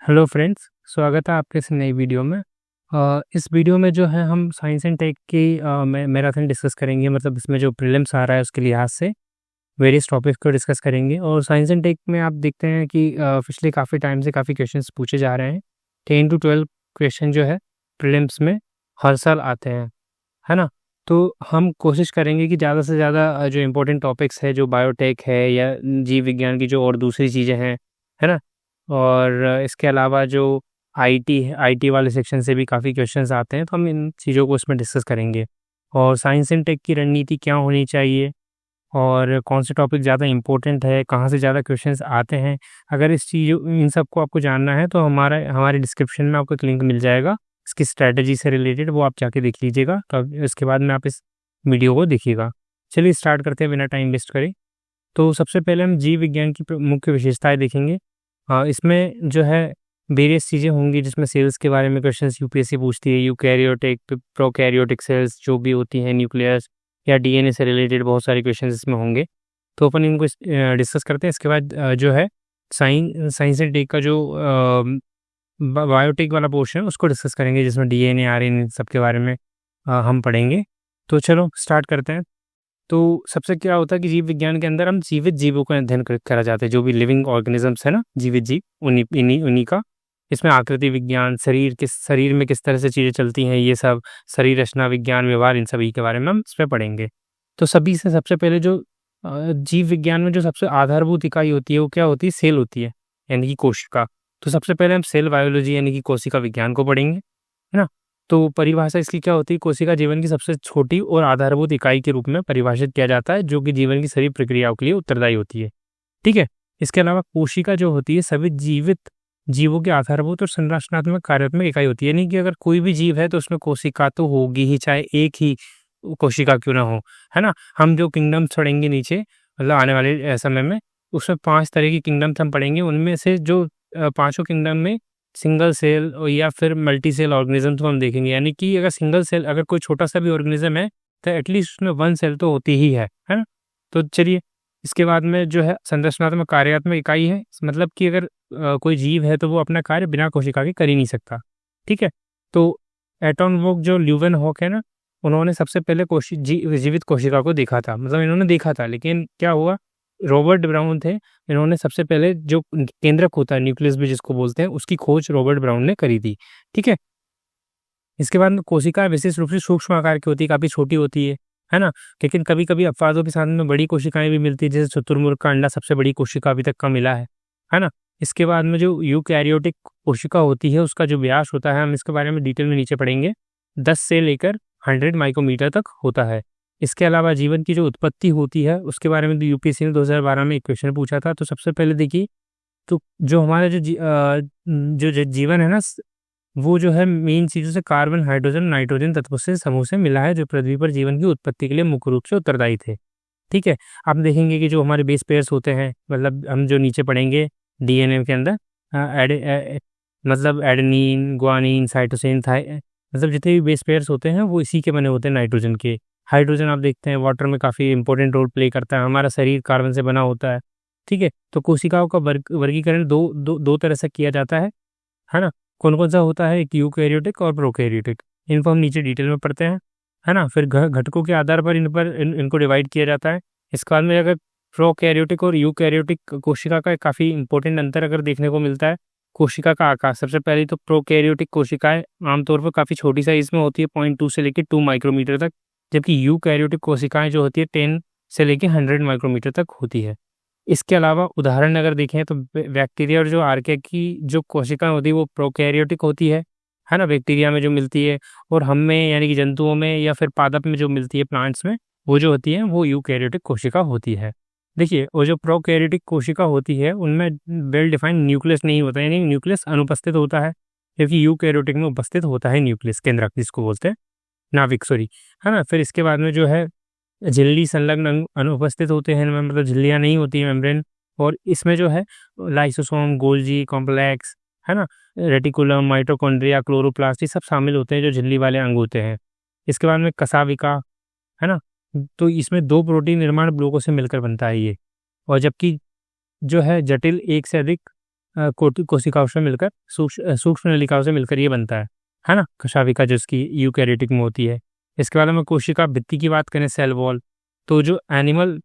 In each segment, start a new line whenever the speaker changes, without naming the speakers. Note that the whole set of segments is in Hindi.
हेलो फ्रेंड्स, स्वागत है आपके इस नई वीडियो में। इस वीडियो में जो है हम साइंस एंड टेक की मैराथन डिस्कस करेंगे। मतलब इसमें जो प्रीलिम्स आ रहा है उसके लिहाज से वेरियस टॉपिक्स को डिस्कस करेंगे। और साइंस एंड टेक में आप देखते हैं कि पिछले काफ़ी टाइम से काफ़ी क्वेश्चंस पूछे जा रहे हैं। 10 टू 12 क्वेश्चन जो है प्रीलिम्स में हर साल आते हैं, है ना। तो हम कोशिश करेंगे कि ज़्यादा से ज़्यादा जो इम्पोर्टेंट टॉपिक्स है, जो बायोटेक है या जीव विज्ञान की जो और दूसरी चीज़ें हैं, है ना। और इसके अलावा जो आईटी है, आईटी वाले सेक्शन से भी काफ़ी क्वेश्चंस आते हैं, तो हम इन चीज़ों को इसमें डिस्कस करेंगे। और साइंस एंड टेक की रणनीति क्या होनी चाहिए और कौन से टॉपिक ज़्यादा इम्पोर्टेंट है, कहाँ से ज़्यादा क्वेश्चंस आते हैं। अगर इन सब को आपको जानना है तो हमारे डिस्क्रिप्शन में आपको एक लिंक मिल जाएगा इसकी स्ट्रैटेजी से रिलेटेड, वो आप जाके देख लीजिएगा। तो इसके बाद में आप इस वीडियो को देखिएगा। चलिए स्टार्ट करते हैं बिना टाइम वेस्ट करे। तो सबसे पहले हम जीव विज्ञान की मुख्य विशेषताएं देखेंगे। इसमें जो है वेरियस चीज़ें होंगी जिसमें सेल्स के बारे में क्वेश्चंस यूपीएससी पूछती है। यूकैरियोटिक, प्रोकैरियोटिक सेल्स जो भी होती हैं, न्यूक्लियस या डीएनए से रिलेटेड बहुत सारे क्वेश्चंस इसमें होंगे। तो अपन इनको डिस्कस करते हैं। इसके बाद जो है साइंस एंड टेक का जो बायोटेक वाला पोर्शन है उसको डिस्कस करेंगे, जिसमें डीएनए, आरएनए सब के बारे में हम पढ़ेंगे। तो चलो स्टार्ट करते हैं। तो सबसे क्या होता है कि जीव विज्ञान के अंदर हम जीवित जीवों का अध्ययन करा जाता है। जो भी लिविंग ऑर्गेनिजम्स है ना, जीवित जीव, उन्हीं का। इसमें आकृति विज्ञान, शरीर में किस तरह से चीज़ें चलती हैं, ये सब शरीर रचना विज्ञान, व्यवहार, इन सभी के बारे में हम इसमें पढ़ेंगे। तो सभी से सबसे पहले जो जीव विज्ञान में जो सबसे आधारभूत इकाई होती है वो क्या होती है? सेल होती है, यानी कि कोशिका। तो सबसे पहले हम सेल बायोलॉजी यानी कि कोशिका विज्ञान को पढ़ेंगे, है ना। तो परिभाषा इसकी क्या होती है? कोशिका जीवन की सबसे छोटी और आधारभूत इकाई के रूप में परिभाषित किया जाता है, जो कि जीवन की सभी प्रक्रियाओं के लिए उत्तरदायी होती है। ठीक है। इसके अलावा कोशिका जो होती है सभी जीवित जीवों के आधारभूत और संरचनात्मक कार्यात्मक इकाई होती है। यानी कि अगर कोई भी जीव है तो उसमें कोशिका तो होगी ही, चाहे एक ही कोशिका क्यों ना हो, है ना। हम जो किंगडम्स पढ़ेंगे नीचे, मतलब आने वाले समय में, उसमें 5 तरह की किंगडम्स हम पढ़ेंगे। उनमें से जो 5 किंगडम में सिंगल सेल या फिर मल्टी सेल ऑर्गेनिज्म को हम देखेंगे। यानी कि अगर सिंगल सेल, अगर कोई छोटा सा भी ऑर्गेनिज्म है तो एटलीस्ट उसमें 1 सेल तो होती ही है ना। तो चलिए इसके बाद में जो है संरचनात्मक कार्यात्मक इकाई है। मतलब कि अगर कोई जीव है तो वो अपना कार्य बिना कोशिका के कर ही नहीं सकता। ठीक है। तो एटॉन वोक जो ल्यूवेन हॉक है ना, उन्होंने सबसे पहले जीवित कोशिका को देखा था। मतलब इन्होंने देखा था, लेकिन क्या हुआ, रॉबर्ट ब्राउन थे, इन्होंने सबसे पहले जो केंद्रक होता है, न्यूक्लियस भी जिसको बोलते हैं, उसकी खोज रॉबर्ट ब्राउन ने करी थी। ठीक है। इसके बाद में कोशिका विशेष रूप से सूक्ष्म आकार की होती है, काफ़ी छोटी होती है ना। लेकिन कभी कभी अपवादों के साथ में बड़ी कोशिकाएं भी मिलती है, जैसे शुतुरमुर्ग का अंडा सबसे बड़ी कोशिका अभी तक का मिला है ना। इसके बाद में जो यूकैरियोटिक कोशिका होती है उसका जो व्यास होता है, हम इसके बारे में डिटेल में नीचे पढ़ेंगे, 10 से लेकर 100 माइक्रोमीटर तक होता है। इसके अलावा जीवन की जो उत्पत्ति होती है उसके बारे में यूपीएससी ने 2012 में एक क्वेश्चन पूछा था। तो सबसे पहले देखिए, तो जो हमारा जो जीवन है ना, वो जो है मेन चीज़ों से कार्बन, हाइड्रोजन, नाइट्रोजन तत्वों से समूह से मिला है, जो पृथ्वी पर जीवन की उत्पत्ति के लिए मुख्य रूप से उत्तरदायी थे। ठीक है। आप देखेंगे कि जो हमारे बेस पेयर्स होते हैं, मतलब हम जो नीचे पढ़ेंगे डीएनए के अंदर, मतलब एडेनिन, ग्वानिन, साइटोसिन, मतलब जितने भी बेस पेयर्स होते हैं वो इसी के बने होते हैं, नाइट्रोजन के। हाइड्रोजन आप देखते हैं वाटर में काफ़ी इंपॉर्टेंट रोल प्ले करता है। हमारा शरीर कार्बन से बना होता है। ठीक है। तो कोशिकाओं का वर्गीकरण दो तरह से किया जाता है ना। कौन-कौन सा होता है? एक यूकैरियोटिक और प्रोकैरियोटिक। इनको हम नीचे डिटेल में पढ़ते हैं, है ना। फिर घटकों के आधार पर इनको डिवाइड किया जाता है। इसके बाद में अगर प्रोकैरियोटिक और यूकैरियोटिक कोशिका का काफ़ी इंपॉर्टेंट अंतर अगर देखने को मिलता है, कोशिका का आकार। सबसे पहले तो प्रोकैरियोटिक कोशिकाएं आमतौर पर काफ़ी छोटी साइज में होती है, 0.2 से लेकर 2 माइक्रोमीटर तक, जबकि यूकैरियोटिक कोशिकाएं जो होती है 10 से लेकर 100 माइक्रोमीटर तक होती है। इसके अलावा उदाहरण अगर देखें तो बैक्टीरिया और जो आर्किया की जो कोशिकाएं होती है वो प्रोकैरियोटिक होती है ना, बैक्टीरिया में जो मिलती है। और हम में यानी कि जंतुओं में या फिर पादप में जो मिलती है, प्लांट्स में, वो जो होती है वो यूकैरियोटिक कोशिका होती है। देखिए, वो जो प्रोकैरियोटिक कोशिका होती है उनमें वेल डिफाइंड न्यूक्लियस नहीं होता, यानी न्यूक्लियस अनुपस्थित होता है, जबकि यूकैरियोटिक में उपस्थित होता है न्यूक्लियस, केंद्रक जिसको बोलते हैं, नाभिक, सॉरी, है ना। फिर इसके बाद में जो है झिल्ली संलग्न अनुपस्थित होते हैं इनमें, मतलब झिल्लियाँ नहीं होती है, मेम्ब्रेन। और इसमें जो है लाइसोसोम, गोल्जी कॉम्प्लेक्स, है ना, रेटिकुलम, माइटोकॉन्ड्रिया, क्लोरोप्लास्ट, ये सब शामिल होते हैं जो झिल्ली वाले अंग होते हैं। इसके बाद में कसाविका, है ना। तो इसमें 2 प्रोटीन निर्माण ब्लॉकों से मिलकर बनता है ये। और जबकि जो है जटिल एक से अधिक कोशिकाओं से मिलकर सूक्ष्म नलिकाओं से मिलकर ये बनता है ना, कशाविका जो इसकी यूकैरियोटिक में होती है। इसके बाद में कोशिका भित्ति की बात करें, सेल वॉल, तो जो एनिमल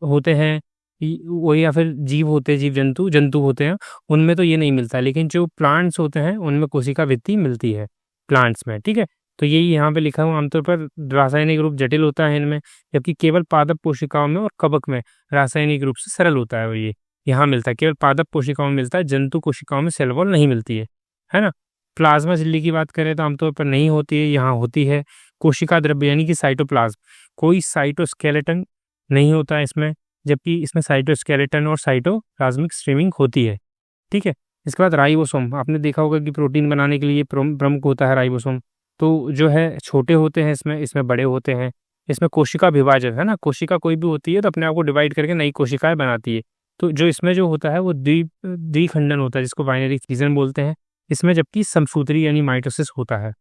होते हैं वही या फिर जीव होते हैं, जीव जंतु होते हैं, उनमें तो ये नहीं मिलता, लेकिन जो प्लांट्स होते हैं उनमें कोशिका भित्ति मिलती है प्लांट्स में। ठीक है, तो यही यहाँ पे लिखा हुआ, आमतौर पर रासायनिक रूप जटिल होता है इनमें, जबकि केवल पादप कोशिकाओं में और कवक में रासायनिक रूप से सरल होता है। वो ये यहाँ मिलता है, केवल पादप कोशिकाओं में मिलता है, जंतु कोशिकाओं में सेल वॉल नहीं मिलती है ना। प्लाज्मा झिल्ली की बात करें तो आमतौर पर नहीं होती है, यहाँ होती है कोशिका द्रव्य यानी कि साइटोप्लाज्म। कोई साइटोस्केलेटन नहीं होता है इसमें, जबकि इसमें साइटोस्केलेटन और साइटोप्लाज्मिक स्ट्रीमिंग होती है। ठीक है, इसके बाद राइबोसोम, आपने देखा होगा कि प्रोटीन बनाने के लिए प्रमुख होता है राइबोसोम। तो जो है छोटे होते हैं इसमें बड़े होते हैं। इसमें कोशिका विभाजन है ना, कोशिका कोई भी होती है तो अपने आप को डिवाइड करके नई कोशिकाएं बनाती है। तो जो इसमें जो होता है वो द्विखंडन होता है, जिसको बाइनरी फिजन बोलते हैं इसमें, जबकि समसूत्री यानी माइटोसिस होता है।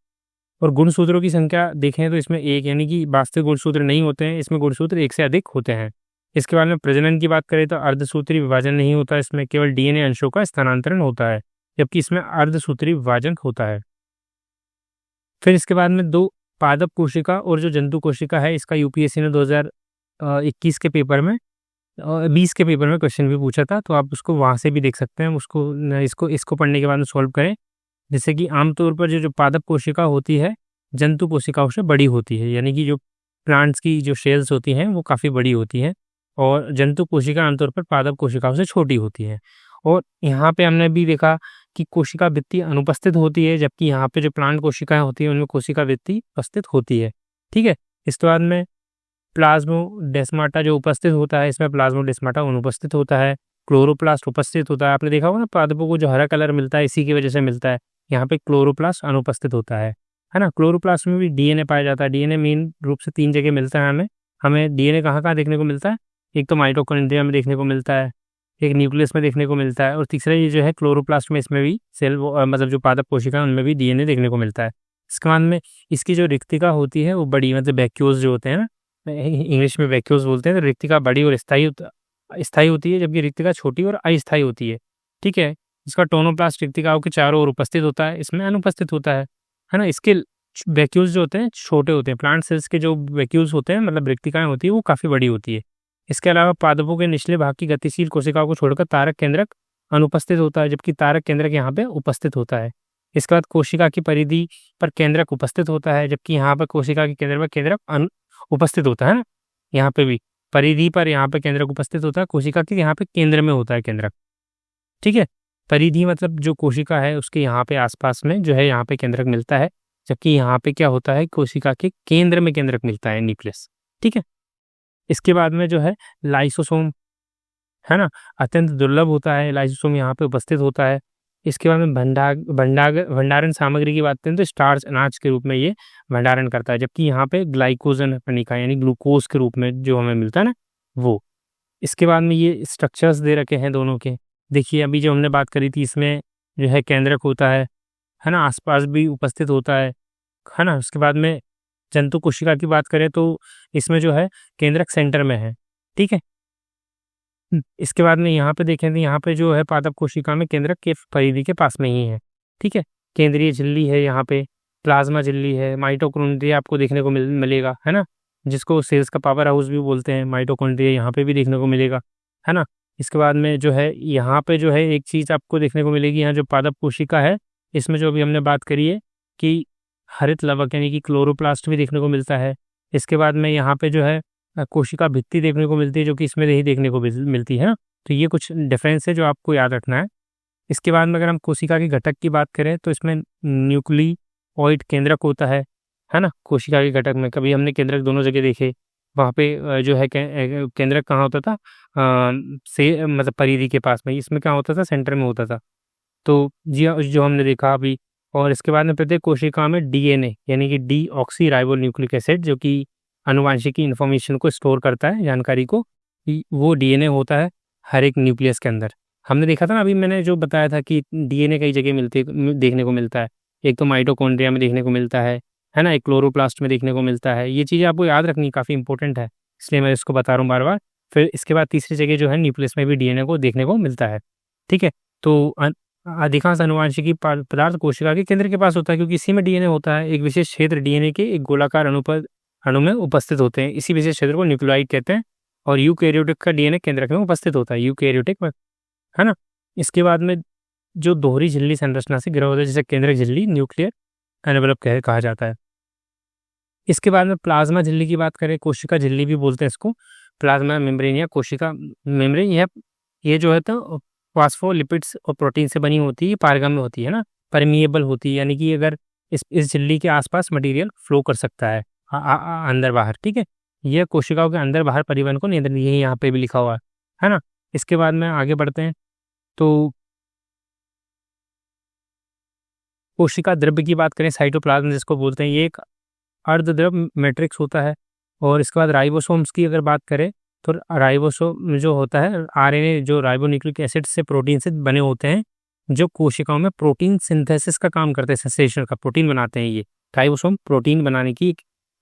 और गुणसूत्रों की संख्या देखें तो इसमें एक, यानी कि वास्तविक गुणसूत्र नहीं होते हैं, इसमें गुणसूत्र एक से अधिक होते हैं। इसके बाद में प्रजनन की बात करें तो अर्धसूत्री विभाजन नहीं होता, इसमें केवल डीएनए अंशों का स्थानांतरण होता है, जबकि इसमें अर्धसूत्री विभाजन होता है। फिर इसके बाद में दो पादप कोशिका और जो जंतु कोशिका है, इसका यूपीएससी ने 2021 के पेपर में 20 के पेपर में क्वेश्चन भी पूछा था, तो आप उसको वहाँ से भी देख सकते हैं, उसको इसको पढ़ने के बाद में सॉल्व करें। जैसे कि आमतौर पर जो पादप कोशिका होती है जंतु कोशिकाओं से बड़ी होती है, यानी कि जो प्लांट्स की जो शेल्स होती हैं वो काफ़ी बड़ी होती हैं, और जंतु कोशिका आमतौर पर पादप कोशिकाओं से छोटी होती है। और यहाँ पे हमने भी देखा कि कोशिका भित्ति अनुपस्थित होती है, जबकि यहाँ पे जो प्लांट कोशिकाएं होती हैं उनमें कोशिका भित्ति उपस्थित होती है। ठीक है, इसके बाद में प्लाज्मोडेस्माटा जो उपस्थित होता है, इसमें प्लाज्मोडेस्माटा अनुपस्थित होता है। क्लोरोप्लास्ट उपस्थित होता है, आपने देखा होगा ना पादपों को जो हरा कलर मिलता है इसी की वजह से मिलता है। यहाँ पे क्लोरोप्लास्ट अनुपस्थित होता है ना। क्लोरोप्लास्ट में भी डीएनए पाया जाता है। डीएनए मेन रूप से 3 जगह मिलता है हमें डीएनए कहाँ देखने को मिलता है, एक तो माइटोकॉन्ड्रिया में देखने को मिलता है, एक न्यूक्लियस में देखने को मिलता है, और तीसरा ये जो है क्लोरोप्लास्ट में, इसमें भी सेल मतलब जो पादप कोशिका उनमें भी डीएनए देखने को मिलता है। इसके बाद में इसकी जो रिक्तिका होती है वो बड़ी, मतलब वैक्यूल्स जो होते हैं ना, इंग्लिश में वैक्यूल्स बोलते हैं, तो रिक्तिका बड़ी और स्थायी होती है, जबकि रिक्तिका छोटी और अस्थायी होती है। ठीक है, इसका टोनोप्लास्ट रिक्तिकाओं के चारों ओर उपस्थित होता है, इसमें अनुपस्थित होता है ना। इसके वैक्यूल्स जो होते हैं छोटे होते हैं, प्लांट सेल्स के जो वैक्यूल्स होते हैं मतलब रिक्तिकाएं होती है वो काफ़ी बड़ी होती है। इसके अलावा पादपों के निचले भाग की गतिशील कोशिकाओं को छोड़कर तारक केंद्रक अनुपस्थित होता है, जबकि तारक केंद्रक यहाँ पे उपस्थित होता है। इसके बाद कोशिका की परिधि पर केंद्रक उपस्थित होता है, जबकि यहाँ पर कोशिका के केंद्र पर केंद्रक उपस्थित होता है ना। यहाँ पे भी परिधि पर यहाँ पे केंद्रक उपस्थित होता है, कोशिका के यहाँ पे केंद्र में होता है केंद्रक। ठीक है, परिधि मतलब जो कोशिका है उसके यहाँ पे आसपास में जो है यहाँ पे केंद्रक मिलता है, जबकि यहाँ पे क्या होता है कोशिका के केंद्र में केंद्रक मिलता है, न्यूक्लियस। ठीक है, इसके बाद में जो है लाइसोसोम है ना, अत्यंत दुर्लभ होता है, लाइसोसोम यहाँ पे उपस्थित होता है। इसके बाद में भंडारण सामग्री की बात करें तो स्टार्च अनाज के रूप में ये भंडारण करता है, जबकि यहाँ पे ग्लाइकोजन कणिका यानी ग्लूकोज के रूप में जो हमें मिलता है ना वो। इसके बाद में ये स्ट्रक्चर्स दे रखे हैं दोनों के, देखिए अभी जो हमने बात करी थी इसमें जो है केंद्रक होता है ना, आसपास भी उपस्थित होता है ना। उसके बाद में जंतु कोशिका की बात करें तो इसमें जो है केंद्रक सेंटर में है। ठीक है, इसके बाद में यहाँ पे देखें तो यहाँ पे जो है पादप कोशिका में केंद्रक के परिधि के पास में ही है। ठीक है, केंद्रीय झिल्ली है, यहाँ पे प्लाज्मा झिल्ली है, माइटोकॉन्ड्रिया आपको देखने को मिलेगा है ना, जिसको सेल्स का पावर हाउस भी बोलते हैं, माइटोकॉन्ड्रिया यहाँ पे भी देखने को मिलेगा है ना। इसके बाद में जो है यहाँ पे जो है एक चीज़ आपको देखने को मिलेगी, यहाँ जो पादप कोशिका है इसमें जो अभी हमने बात करी है कि हरित लवक यानी कि क्लोरोप्लास्ट भी देखने को मिलता है। इसके बाद में यहाँ पे जो है कोशिका भित्ति देखने को मिलती है, जो कि इसमें नहीं देखने को मिलती है ना। तो ये कुछ डिफरेंस है जो आपको याद रखना है। इसके बाद में अगर हम कोशिका के घटक की बात करें तो इसमें न्यूक्लियोइड केंद्रक होता है ना। कोशिका के घटक में कभी हमने केंद्रक दोनों जगह देखे, वहाँ पे जो है केंद्रक कहाँ होता था, मतलब परिधि के पास में, इसमें क्या होता था सेंटर में होता था। तो जी जो हमने देखा अभी। और इसके बाद में प्रत्येक कोशिका में डीएनए यानी कि डीऑक्सी राइबो न्यूक्लिक एसिड जो कि अनुवांशिकी इन्फॉर्मेशन को स्टोर करता है, जानकारी को, वो डीएनए होता है हर एक न्यूक्लियस के अंदर। हमने देखा था ना अभी मैंने जो बताया था कि डीएनए कई जगह देखने को मिलता है, एक तो माइटोकॉन्ड्रिया में देखने को मिलता है ना, एक क्लोरोप्लास्ट में देखने को मिलता है। ये चीज़ें आपको याद रखनी काफ़ी इंपॉर्टेंट है, इसलिए मैं इसको बता रहा हूँ बार बार। फिर इसके बाद तीसरी जगह जो है न्यूक्लियस में भी डीएनए को देखने को मिलता है। ठीक है, तो अधिकांश आनुवंशिकी पदार्थ कोशिका के केंद्र के पास होता है, क्योंकि इसी में डीएनए होता है। एक विशेष क्षेत्र डीएनए के एक गोलाकार अणु में उपस्थित होते हैं। इसी विशेष क्षेत्र को न्यूक्लियोइड कहते हैं। और यूकैरियोटिक का डीएनए केंद्रक में उपस्थित होता है, यूकैरियोटिक में, है ना। इसके बाद में जो दोहरी झिल्ली संरचना से घिरा होता है, जिसे केंद्रक झिल्ली, न्यूक्लियर एनवेलप कहा जाता है। इसके बाद में प्लाज्मा झिल्ली की बात करें, कोशिका झिल्ली भी बोलते हैं इसको, प्लाज्मा मेम्ब्रेन या कोशिका मेम्ब्रेन। ये जो है तो फॉस्फोलिपिड्स और प्रोटीन से बनी होती है, पारगम्य होती है ना, परमिएबल होती है, यानी कि अगर इस झिल्ली के आसपास मटेरियल फ्लो कर सकता है अंदर बाहर, ठीक है। यह कोशिकाओं के अंदर बाहर परिवहन को नियंत्रित, यही यहाँ पे भी लिखा हुआ है ना। इसके बाद में आगे बढ़ते हैं तो कोशिका द्रव्य की बात करें, साइटोप्लाज्म जिसको बोलते हैं, ये एक अर्धद्रव मैट्रिक्स होता है। और इसके बाद राइबोसोम्स की अगर बात करें तो राइबोसोम जो होता है, आरएनए जो राइबोन्यूक्लिक एसिड से प्रोटीन से बने होते हैं, जो कोशिकाओं में प्रोटीन सिंथेसिस का काम करते हैं, सेंसेशन का प्रोटीन बनाते हैं। ये राइबोसोम प्रोटीन बनाने की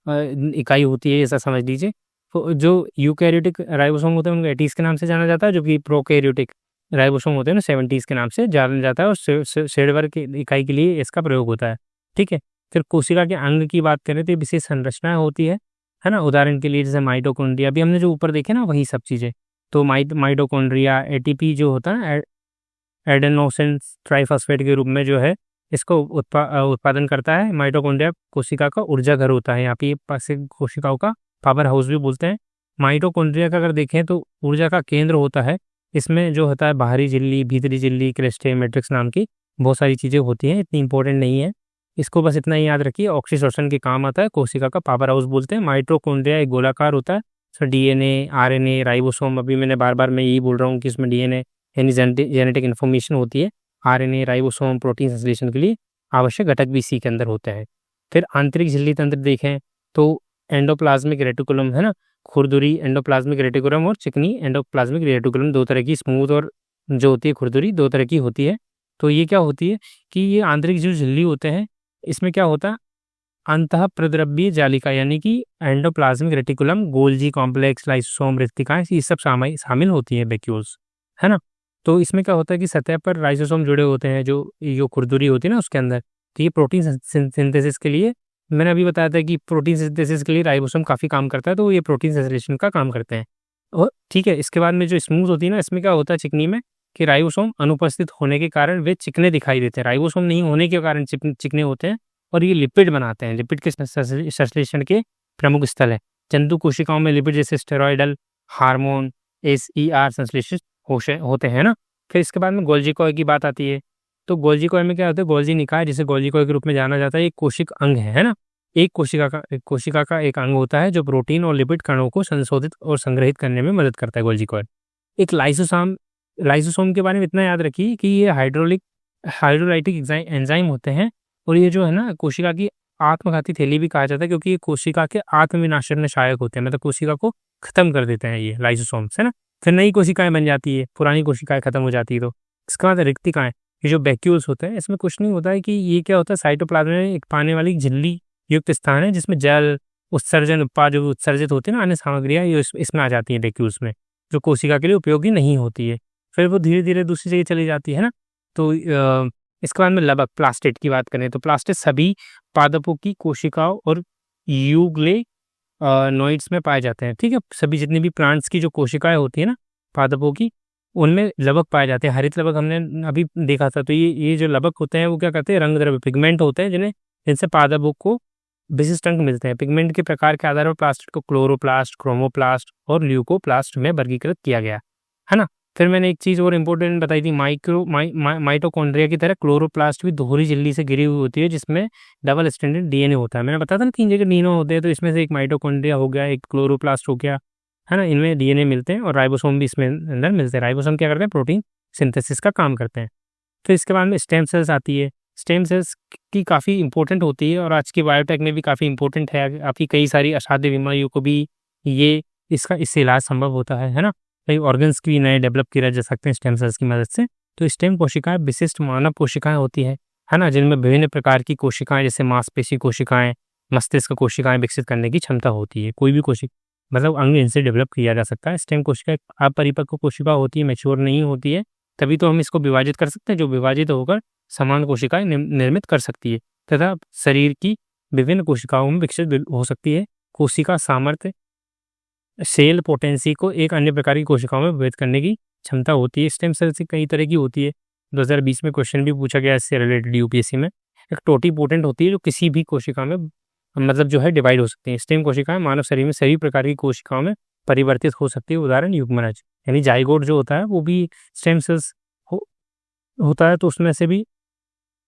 इकाई होती है, ऐसा समझ लीजिए। तो जो यूकैरियोटिक राइबोसोम होते हैं उनको 80s के नाम से जाना जाता है, जो कि प्रोकैरियोटिक राइबोसोम होते हैं ना 70s के नाम से जाना जाता है। और शेडवर की इकाई के लिए इसका प्रयोग होता है, ठीक है। फिर कोशिका के अंग की बात करें तो विशेष संरचनाएं होती है ना। उदाहरण के लिए जैसे माइटोकॉन्ड्रिया, अभी हमने जो ऊपर देखे ना वही सब चीज़ें। तो माइटोकॉन्ड्रिया एटीपी जो होता है एडेनोसिन ट्राइफॉस्फेट के रूप में जो है इसको उत्पादन करता है। माइटोकॉन्ड्रिया कोशिका का ऊर्जा घर होता है, यहाँ पे कोशिकाओं का पावर हाउस भी बोलते हैं। माइटोकॉन्ड्रिया का अगर देखें तो ऊर्जा का केंद्र होता है। इसमें जो होता है बाहरी झिल्ली, भीतरी झिल्ली, क्रेस्टे मैट्रिक्स नाम की बहुत सारी चीज़ें होती हैं, इतनी इंपॉर्टेंट नहीं है, इसको बस इतना ही याद रखिए। ऑक्सीजोशन के काम आता है, कोशिका का पावर हाउस बोलते हैं। माइटोकॉन्ड्रिया एक गोलाकार होता है, सर डीएनए, आरएनए, राइबोसोम, अभी मैंने बार मैं यही बोल रहा हूँ कि इसमें डीएनए यानी जेनेटिक इन्फॉर्मेशन होती है। आरएनए, राइबोसोम प्रोटीन संश्लेषण के लिए आवश्यक घटक भी इसी के अंदर होते हैं। फिर आंतरिक झिल्ली तंत्र देखें तो एंडोप्लाज्मिक रेटिकुलम है ना, खुरदुरी एंडोप्लाज्मिक रेटिकुलम और चिकनी एंडोप्लाज्मिक रेटिकुलम, दो तरह की, स्मूथ और जो होती है खुरदुरी, दो तरह की होती है। तो ये क्या होती है कि ये आंतरिक जो झिल्ली होते हैं इसमें क्या होता है, अंतः प्रद्रव्य जालिका यानी कि endoplasmic reticulum, Golgi complex, lysosome, रिक्तिकाएं, ये सब शामिल होती है वैक्यूल्स, है ना। तो इसमें क्या होता है कि सतह पर लाइसोसोम जुड़े होते हैं, जो खुरदुरी होती है ना उसके अंदर। तो ये प्रोटीन सिंथेसिस के लिए, मैंने अभी बताया था कि प्रोटीन सिंथेसिस के लिए राइबोसोम काफ़ी काम करता है, तो ये प्रोटीन सेंसलेशन का काम करते हैं। और ठीक है, इसके बाद में जो स्मूथ होती है ना, इसमें क्या होता है चिकनी में कि राइबोसोम अनुपस्थित होने के कारण वे चिकने दिखाई देते हैं। राइबोसोम नहीं होने के कारण चिकने होते हैं और ये लिपिड बनाते हैं। लिपिड के संश्लेषण के प्रमुख स्थल है। जंतु कोशिकाओं में लिपिड जैसे स्टेरॉयडल हार्मोन SER संश्लेषित होते हैं ना। फिर इसके बाद में गोल्जी कॉय की बात आती है। तो गोल्जी कॉय में क्या होता है, गोल्जी निकाय जिसे गोल्जी कॉय के रूप में जाना जाता है, एक कोशिक अंग है ना। एक कोशिका का एक अंग होता है जो प्रोटीन और लिपिड कणों को संशोधित और संग्रहित करने में मदद करता है, गोल्जी कॉय। एक लाइसोसोम के बारे में इतना याद रखिए कि ये हाइड्रोलाइटिक एंजाइम होते हैं। और ये जो है ना कोशिका की आत्मघाती थैली भी कहा जाता है, क्योंकि ये कोशिका के आत्मविनाशन में सहायक होते हैं, मतलब कोशिका को खत्म कर देते हैं ये लाइसोसोम्स, है ना। फिर नई कोशिकाएं बन जाती है, पुरानी कोशिकाएं खत्म हो जाती है। तो इसके बाद रिक्तिकाएं, ये जो वैक्यूल्स होते हैं, इसमें कुछ नहीं होता है कि ये क्या होता है, साइटोप्लाज्म में एक पाने वाली झिल्ली युक्त स्थान है जिसमें जल उत्सर्जन उत्पाद जो उत्सर्जित होते हैं ना, अन्य सामग्रियाँ ये इसमें आ जाती है वैक्यूल्स में, जो कोशिका के लिए उपयोगी नहीं होती है। फिर वो धीरे धीरे दूसरी जगह चली जाती है ना। तो इसके बाद में लबक प्लास्टिड की बात करें तो प्लास्टिड सभी पादपों की कोशिकाओं और यूग्ले नोइड्स में पाए जाते हैं, ठीक है। सभी जितनी भी प्लांट्स की जो कोशिकाएं होती है ना पादपों की, उनमें लबक पाए जाते हैं। हरित लबक हमने अभी देखा था। तो ये जो लबक होते हैं वो क्या करते हैं, रंग द्रव्य पिगमेंट होते हैं जिनसे पादपों को विशिष्ट रंग मिलते हैं। पिगमेंट के प्रकार के आधार पर प्लास्टिड को क्लोरोप्लास्ट, क्रोमोप्लास्ट और ल्यूकोप्लास्ट में वर्गीकृत किया गया, है ना। फिर मैंने एक चीज़ और इम्पोर्टेंट बताई थी, माइटोकॉन्ड्रिया की तरह क्लोरोप्लास्ट भी दोहरी झिल्ली से घिरी हुई होती है जिसमें डबल स्ट्रैंडेड डीएनए होता है। मैंने बताया था ना 3 जगह डीएनए होते हैं, तो इसमें से एक माइटोकॉन्ड्रिया हो गया, एक क्लोरोप्लास्ट हो गया, है ना। इनमें डीएनए मिलते हैं और राइबोसोम भी इसमें अंदर मिलते हैं। राइबोसोम क्या करते हैं, प्रोटीन सिंथेसिस का काम करते हैं। फिर इसके बाद में स्टेम सेल्स आती है। स्टेम सेल्स की काफ़ी इंपॉर्टेंट होती है और आज की बायोटेक में भी काफ़ी इंपॉर्टेंट है। आपकी कई सारी असाध्य बीमारियों को भी इससे इलाज संभव होता है ना। कई ऑर्गन्स की नए डेवलप किए जा सकते हैं स्टेम सेल्स की मदद से। तो स्टेम कोशिकाएं विशिष्ट मानव कोशिकाएं होती है ना, जिनमें विभिन्न प्रकार की कोशिकाएं जैसे मांसपेशी कोशिकाएं, मस्तिष्क कोशिकाएं विकसित करने की क्षमता होती है। कोई भी मतलब अंग इनसे डेवलप किया जा सकता है। स्टेम कोशिका अपरिपक्व कोशिका होती है, मैच्योर नहीं होती है, तभी तो हम इसको विभाजित कर सकते हैं, जो विभाजित होकर समान कोशिकाएं निर्मित कर सकती है तथा शरीर की विभिन्न कोशिकाओं में विकसित हो सकती है। कोशिका सामर्थ्य सेल पोटेंसी को एक अन्य प्रकार की कोशिकाओं में विभेद करने की क्षमता होती है। स्टेम सेल से कई तरह की होती है। 2020 में क्वेश्चन भी पूछा गया इससे रिलेटेड यूपीएससी में। एक टोटीपोटेंट होती है जो किसी भी कोशिका में मतलब जो है डिवाइड हो सकती है। स्टेम कोशिकाएं मानव शरीर में सभी प्रकार की कोशिकाओं में परिवर्तित हो सकती है। उदाहरण युग्मनज यानी जाइगोट जो होता है वो भी स्टेम सेल्स होता है, तो उसमें से भी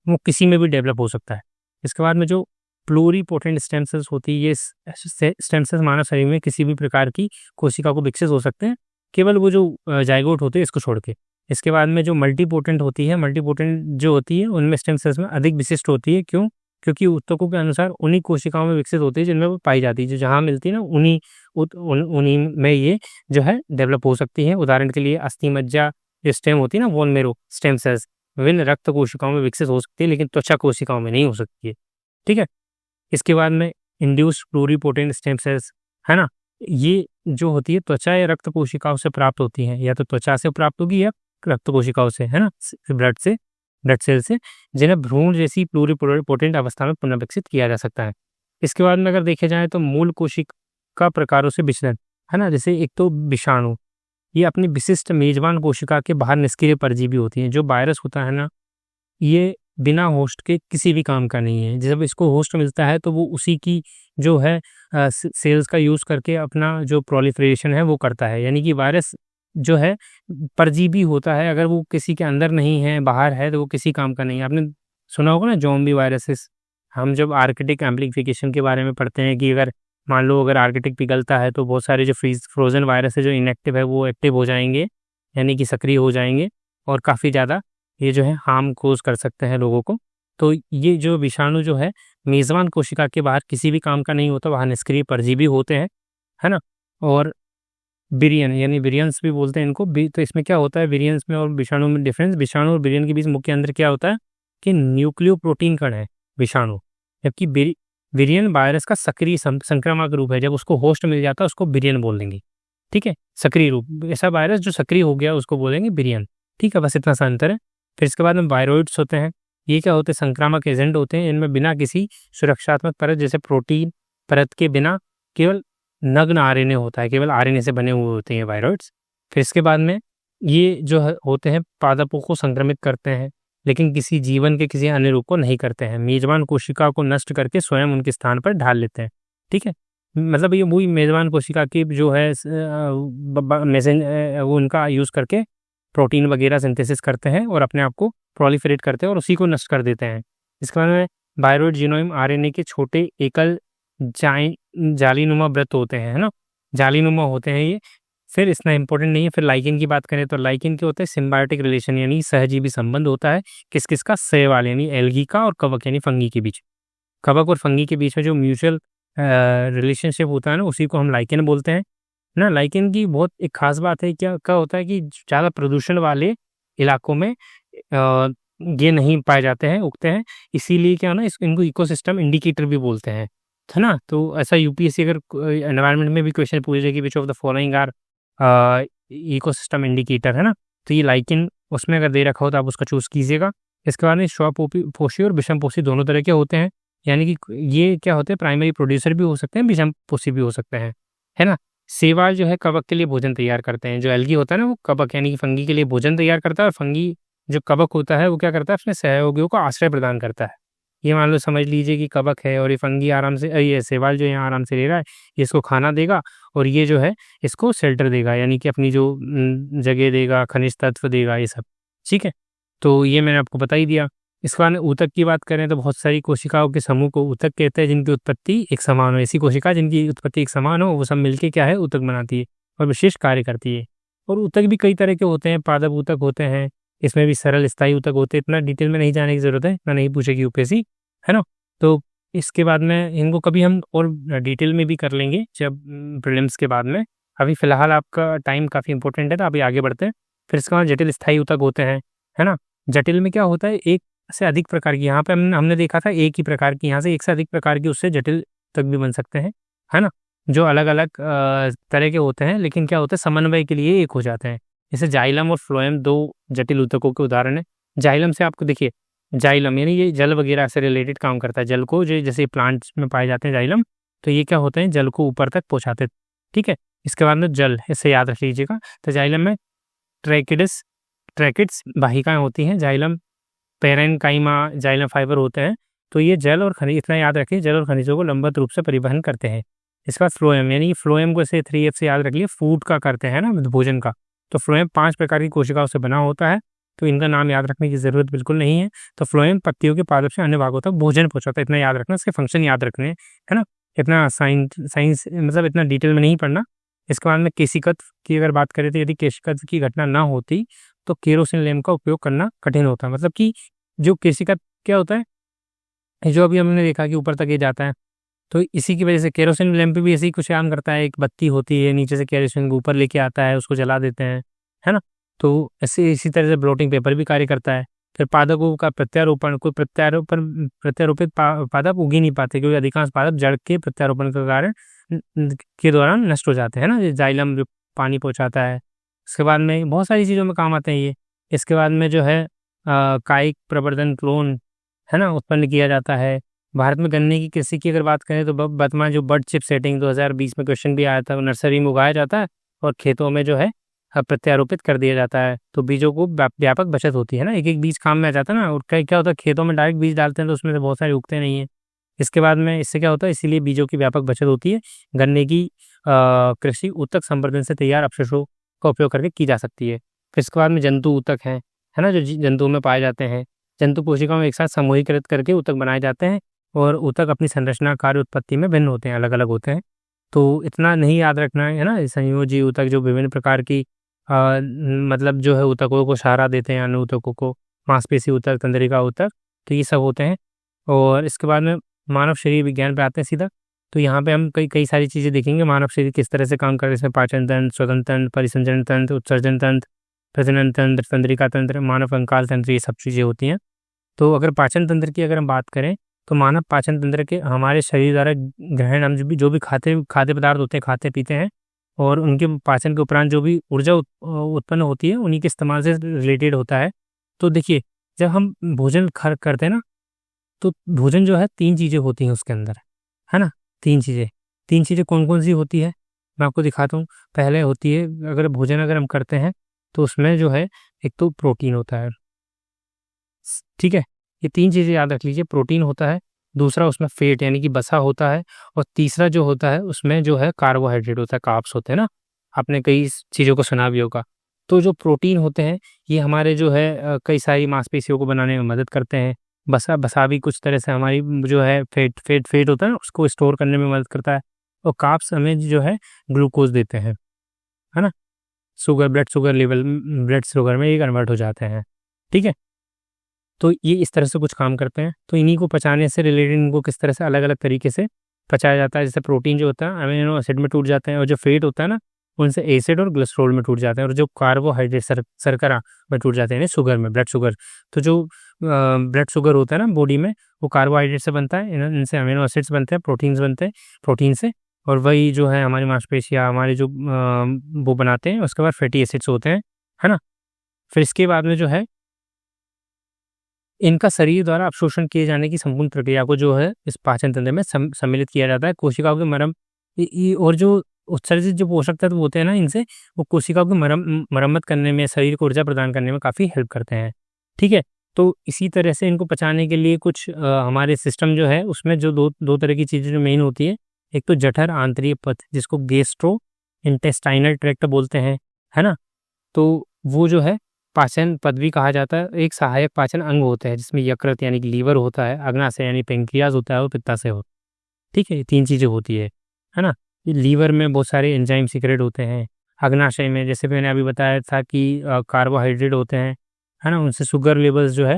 वो किसी में भी डेवलप हो सकता है। इसके बाद में जो प्लूरीपोटेंट स्टेम सेल्स होती है, ये स्टेम सेल्स मानव शरीर में किसी भी प्रकार की कोशिका को विकसित हो सकते हैं, केवल वो जो जाइगोट होते हैं इसको छोड़ के। इसके बाद में जो मल्टीपोटेंट होती है, मल्टीपोटेंट जो होती है उनमें स्टेम सेल्स में अधिक विशिष्ट होती है। क्यों? क्योंकि ऊतकों के अनुसार उन्हीं कोशिकाओं में विकसित होती है जिनमें वो पाई जाती है। जो जहाँ मिलती है ना उन्हीं में ये जो है डेवलप हो सकती है। उदाहरण के लिए अस्थि मज्जा जो स्टेम होती है ना, बोन मेरो स्टेम सेल्स विभिन्न रक्त कोशिकाओं में विकसित हो सकती है, लेकिन त्वचा कोशिकाओं में नहीं हो सकती है। ठीक है। इसके बाद में इंड्यूस्ड प्लूरीपोटेंट स्टेम सेल्स है ना, ये जो होती है त्वचा या रक्त कोशिकाओं से प्राप्त होती हैं। या तो त्वचा से प्राप्त होगी या रक्त कोशिकाओं से, है ना, ब्लड सेल से, जिन्हें भ्रूण जैसी प्लूरीपोटेंट अवस्था में पुनर्विकसित किया जा सकता है। इसके बाद में अगर देखे जाए तो मूल कोशिका प्रकारों से विचलन, है ना, जैसे एक तो विषाणु, ये अपनी विशिष्ट मेजबान कोशिका के बाहर निष्क्रिय परजीवी होती हैं। जो वायरस होता है ना, ये बिना होस्ट के किसी भी काम का नहीं है। जब इसको होस्ट मिलता है तो वो उसी की जो है सेल्स का यूज़ करके अपना जो प्रोलिफरेशन है वो करता है। यानी कि वायरस जो है परजीवी होता है, अगर वो किसी के अंदर नहीं है, बाहर है, तो वो किसी काम का नहीं है। आपने सुना होगा ना ज़ॉम्बी वायरसेस। हम जब आर्कटिक एम्प्लीफिकेशन के बारे में पढ़ते हैं कि अगर मान लो अगर आर्कटिक पिघलता है तो बहुत सारे जो फ्रोजन वायरस है जो इनएक्टिव है वो एक्टिव हो जाएंगे, यानी कि सक्रिय हो जाएंगे और काफ़ी ज़्यादा ये जो है हार्म कोज कर सकते हैं लोगों को। तो ये जो विषाणु जो है मेज़बान कोशिका के बाहर किसी भी काम का नहीं होता, वहाँ निष्क्रिय परजीवी होते हैं, है ना। और विरियन यानी विरियंस भी बोलते हैं इनको भी। तो इसमें क्या होता है विरियंस में और विषाणु में डिफरेंस, विषाणु और विरियन के बीच मुख्य अंतर क्या होता है कि न्यूक्लियो प्रोटीन कण है विषाणु, जबकि विरियन वायरस का सक्रिय संक्रामक रूप है। जब उसको होस्ट मिल जाता है उसको विरियन बोल देंगे। ठीक है, सक्रिय रूप, ऐसा वायरस जो सक्रिय हो गया उसको बोलेंगे विरियन। ठीक है, बस इतना सा अंतर है। फिर इसके बाद में वायरॉइड्स होते हैं। ये क्या होते हैं? संक्रामक एजेंट होते हैं। इनमें बिना किसी सुरक्षात्मक परत जैसे प्रोटीन परत के बिना केवल नग्न आरएनए होता है, केवल आरएनए से बने हुए होते हैं वायरॉइड्स। फिर इसके बाद में ये जो होते हैं पादपों को संक्रमित करते हैं, लेकिन किसी जीवन के किसी अन्य रूप को नहीं करते हैं। मेजबान कोशिका को नष्ट करके स्वयं उनके स्थान पर ढाल लेते हैं। ठीक है, मतलब ये वही मेजबान कोशिका की जो है वो उनका यूज़ करके प्रोटीन वगैरह सिंथेसिस करते हैं और अपने आप को प्रोलिफरेट करते हैं और उसी को नष्ट कर देते हैं। इसके बाद में वायरॉइड जीनोम आरएनए के छोटे एकल जालीनुमा वृत्त होते हैं, है ना, जालीनुमा होते हैं ये। फिर इतना इंपॉर्टेंट नहीं है। फिर लाइकेन की बात करें तो लाइकेन के होते हैं सिम्बायोटिक रिलेशन, यानी सहजीवी संबंध होता है किस किस का? शैवाल यानी एल्गी का और कवक यानी फंगी के बीच। कवक और फंगी के बीच में जो म्यूचुअल रिलेशनशिप होता है ना, उसी को हम लाइकेन बोलते हैं ना। लाइकेन की बहुत एक खास बात है, क्या होता है कि ज़्यादा प्रदूषण वाले इलाकों में ये नहीं पाए जाते हैं, उगते हैं। इसीलिए क्या ना इनको इकोसिस्टम इंडिकेटर भी बोलते हैं, है ना। तो ऐसा यूपीएससी अगर एनवायरनमेंट में भी क्वेश्चन पूछे कि which of the following are ecosystem indicator, है ना, तो ये लाइकेन उसमें अगर दे रखा हो तो आप उसका चूज़ कीजिएगा। इसके बाद में स्वपोषी और विषमपोषी दोनों तरह के होते हैं, यानी कि ये क्या होते हैं प्राइमरी प्रोड्यूसर भी हो सकते हैं, विषमपोषी भी हो सकते हैं, है ना। शैवाल जो है कवक के लिए भोजन तैयार करते हैं। जो एल्गी होता है ना वो कवक यानी कि फंगी के लिए भोजन तैयार करता है, और फंगी जो कवक होता है वो क्या करता है अपने सहयोगियों को आश्रय प्रदान करता है। ये मान लो समझ लीजिए कि कवक है और ये फंगी आराम से ये शैवाल जो यहाँ आराम से ले रहा है, ये इसको खाना देगा और ये जो है इसको शेल्टर देगा, यानी कि अपनी जो जगह देगा, खनिज तत्व देगा, ये सब। ठीक है, तो ये मैंने आपको बता ही दिया। इसके बाद ऊतक की बात करें तो बहुत सारी कोशिकाओं के समूह को ऊतक कहते हैं, जिनकी उत्पत्ति एक समान हो। ऐसी कोशिका जिनकी उत्पत्ति एक समान हो वो सब मिलके क्या है ऊतक बनाती है और विशेष कार्य करती है। और ऊतक भी कई तरह के होते हैं, पादप ऊतक होते हैं, इसमें भी सरल स्थायी ऊतक होते हैं। इतना डिटेल में नहीं जाने की जरूरत है, इतना नहीं पूछेगी यूपीएससी, है ना। तो इसके बाद में इनको कभी हम और डिटेल में भी कर लेंगे जब प्रीलिम्स के बाद में। अभी फिलहाल आपका टाइम काफ़ी इंपॉर्टेंट है तो अभी आगे बढ़ते हैं। फिर इसके बाद जटिल स्थायी ऊतक होते हैं, है ना। जटिल में क्या होता है एक से अधिक प्रकार की, यहाँ पे हमने देखा था एक ही प्रकार की, यहाँ से एक से अधिक प्रकार की उससे जटिल तक भी बन सकते हैं, है ना, जो अलग अलग तरह के होते हैं, लेकिन क्या होता है समन्वय के लिए एक हो जाते हैं। जैसे जाइलम और फ्लोएम 2 जटिल ऊतकों के उदाहरण है। जाइलम से आपको देखिए, जाइलम यानी ये जल वगैरह से रिलेटेड काम करता है। जल को जो जैसे प्लांट्स में पाए जाते हैं जाइलम, तो ये क्या होते हैं, जल को ऊपर तक पहुँचाते हैं, ठीक है। इसके बाद में जल, इसे याद रख लीजिएगा। तो जाइलम में ट्रैकिड्स वाहिकाएँ होती हैं, जाइलम पैरेन्काइमा जाइलम फाइबर होते हैं। तो ये जल और खनिज, इतना याद रखिए, जल और खनिजों को लंबवत रूप से परिवहन करते हैं। इसके बाद फ्लोएम, यानी फ्लोएम को ऐसे 3F से याद रखिए, फूड का करते हैं ना, भोजन का। तो फ्लोएम 5 प्रकार की कोशिकाओं से बना होता है, तो इनका नाम याद रखने की ज़रूरत बिल्कुल नहीं है। तो फ्लोएम पत्तियों के पादप से अन्य भागों तक भोजन पहुँचाता है, इतना याद रखना, इसके फंक्शन याद रखने हैं, है ना। इतना साइंस मतलब इतना डिटेल में नहीं पढ़ना। इसके बाद में केशिकत्व की अगर बात करें, तो यदि केशिकत्व की घटना ना होती तो केरोसिन लैंप का उपयोग करना कठिन होता। मतलब कि जो केशिकत्व क्या होता है, जो अभी हमने देखा कि ऊपर तक ये जाता है, तो इसी की वजह से केरोसिन लैंप भी ऐसे ही कुछ काम करता है। एक बत्ती होती है, नीचे से केरोसिन को ऊपर लेके आता है, उसको जला देते हैं, है ना। तो ऐसे इसी तरह से ब्लोटिंग पेपर भी कार्य करता है। फिर पादपों का प्रत्यारोपण, कोई प्रत्यारोपित पादप उग ही नहीं पाते, क्योंकि अधिकांश पादप जड़ के प्रत्यारोपण के कारण के दौरान नष्ट हो जाते हैं ना। जाइलम जो पानी पहुँचाता है। इसके बाद में बहुत सारी चीज़ों में काम आते हैं ये। इसके बाद में जो है कायिक प्रवर्धन क्लोन, है ना, उत्पन्न किया जाता है। भारत में गन्ने की कृषि की अगर बात करें, तो वर्तमान जो बर्ड चिप सेटिंग 2020 में क्वेश्चन भी आया था, वो नर्सरी में उगाया जाता है और खेतों में जो है प्रत्यारोपित कर दिया जाता है। तो बीजों को व्यापक बचत होती है ना, एक बीज काम में आ जाता है ना। और क्या होता है, खेतों में डायरेक्ट बीज डालते हैं तो उसमें से बहुत सारे उगते नहीं है। इसके बाद में इससे क्या होता है, इसीलिए बीजों की व्यापक बचत होती है। गन्ने की कृषि ऊतक संवर्धन से तैयार अवशेषों का उपयोग करके की जा सकती है। फिर इसके बाद में जंतु ऊतक हैं, है ना, जो जंतुओं में पाए जाते हैं। जंतु कोशिकाओं में एक साथ समूहीकृत करके ऊतक बनाए जाते हैं, और ऊतक अपनी संरचना, कार्य, उत्पत्ति में भिन्न होते हैं, अलग अलग होते हैं। तो इतना नहीं याद रखना है ना। संयोजी ऊतक जो विभिन्न प्रकार की मतलब जो है ऊतकों को सहारा देते हैं, अन्य ऊतकों को, मांसपेशी ऊतक, तंत्रिका ऊतक, तो ये सब होते हैं। और इसके बाद में मानव शरीर विज्ञान पे आते हैं सीधा। तो यहाँ पे हम कई सारी चीज़ें देखेंगे, मानव शरीर किस तरह से काम कर रहे हैं। इसमें पाचन तंत्र, स्वतंत्र तंत्र, परिसंचरण तंत्र, उत्सर्जन तंत्र, प्रजनन तंत्र, तंत्रिका तंत्र, मानव कंकाल तंत्र, ये सब चीज़ें होती हैं। तो अगर पाचन तंत्र की अगर हम बात करें, तो मानव पाचन तंत्र के हमारे शरीर द्वारा ग्रहण, हम जो भी खाद्य पदार्थ होते हैं, खाते पीते हैं, और उनके पाचन के उपरांत जो भी ऊर्जा उत्पन्न होती है, उन्हीं के इस्तेमाल से रिलेटेड होता है। तो देखिए, जब हम भोजन करते हैं ना, तो भोजन जो है 3 चीज़ें होती हैं उसके अंदर, है ना। 3 चीज़ें कौन कौन सी होती है, मैं आपको दिखाता हूँ। पहले होती है, अगर भोजन अगर हम करते हैं, तो उसमें जो है एक तो प्रोटीन होता है, ठीक है। ये 3 चीज़ें याद रख लीजिए, प्रोटीन होता है, दूसरा उसमें फैट यानी कि वसा होता है, और तीसरा जो होता है उसमें जो है कार्बोहाइड्रेट होता है, कार्ब्स होते हैं ना। आपने कई चीज़ों को सुना भी होगा। तो जो प्रोटीन होते हैं, ये हमारे जो है कई सारी मांसपेशियों को बनाने में मदद करते हैं। वसा भी कुछ तरह से हमारी जो है फैट होता है ना, उसको स्टोर करने में मदद करता है। और कार्ब्स हमें जो है ग्लूकोज देते हैं, है ना। ब्लड शुगर में ये कन्वर्ट हो जाते हैं, ठीक है। तो ये इस तरह से कुछ काम करते हैं। तो इन्हीं को पचाने से रिलेटेड इनको किस तरह से अलग-अलग तरीके से पचाया जाता है। जैसे प्रोटीन जो होता है अमीनो एसिड में टूट जाते हैं, और जो फैट होता है ना, उनसे एसिड और ग्लिसरॉल में टूट जाते हैं, और जो कार्बोहाइड्रेट शर्करा में टूट जाते हैं, यानी शुगर में, ब्लड शुगर। तो जो ब्लड शुगर होता है ना बॉडी में, वो कार्बोहाइड्रेट से बनता है, इनसे अमीनो एसिड्स बनते हैं, प्रोटीन्स बनते हैं प्रोटीन से, और वही जो है हमारी मांसपेशियाँ हमारे जो वो बनाते हैं। उसके बाद फैटी एसिड्स होते हैं, है ना। फिर इसके बाद में जो है इनका शरीर द्वारा अवशोषण किए जाने की संपूर्ण प्रक्रिया को जो है इस पाचन तंत्र में सम्मिलित किया जाता है। कोशिकाओं के और जो उत्सर्जित जो पोषक तत्व होते हैं ना, इनसे वो कोशिकाओं की मरम्मत करने में, शरीर को ऊर्जा प्रदान करने में काफ़ी हेल्प करते हैं, ठीक है। तो इसी तरह से इनको पचाने के लिए कुछ हमारे सिस्टम जो है, उसमें जो दो तरह की चीज़ें जो मेन होती है, एक तो जठर आंतरिक पथ, जिसको गैस्ट्रो इंटेस्टाइनल ट्रैक्ट बोलते हैं, है ना। तो वो जो है पाचन पद भी कहा जाता है। एक सहायक पाचन अंग होता है, जिसमें यकृत यानी कि लीवर होता है, अग्नाशय यानी पेंक्रियाज होता है, और पित्ताशय होता है, ठीक है। ये 3 चीज़ें होती है ना। लीवर में बहुत सारे एंजाइम सीक्रेट होते हैं। अग्नाशय में, जैसे मैंने अभी बताया था कि कार्बोहाइड्रेट होते हैं, है ना। उनसे शुगर लेवल्स जो है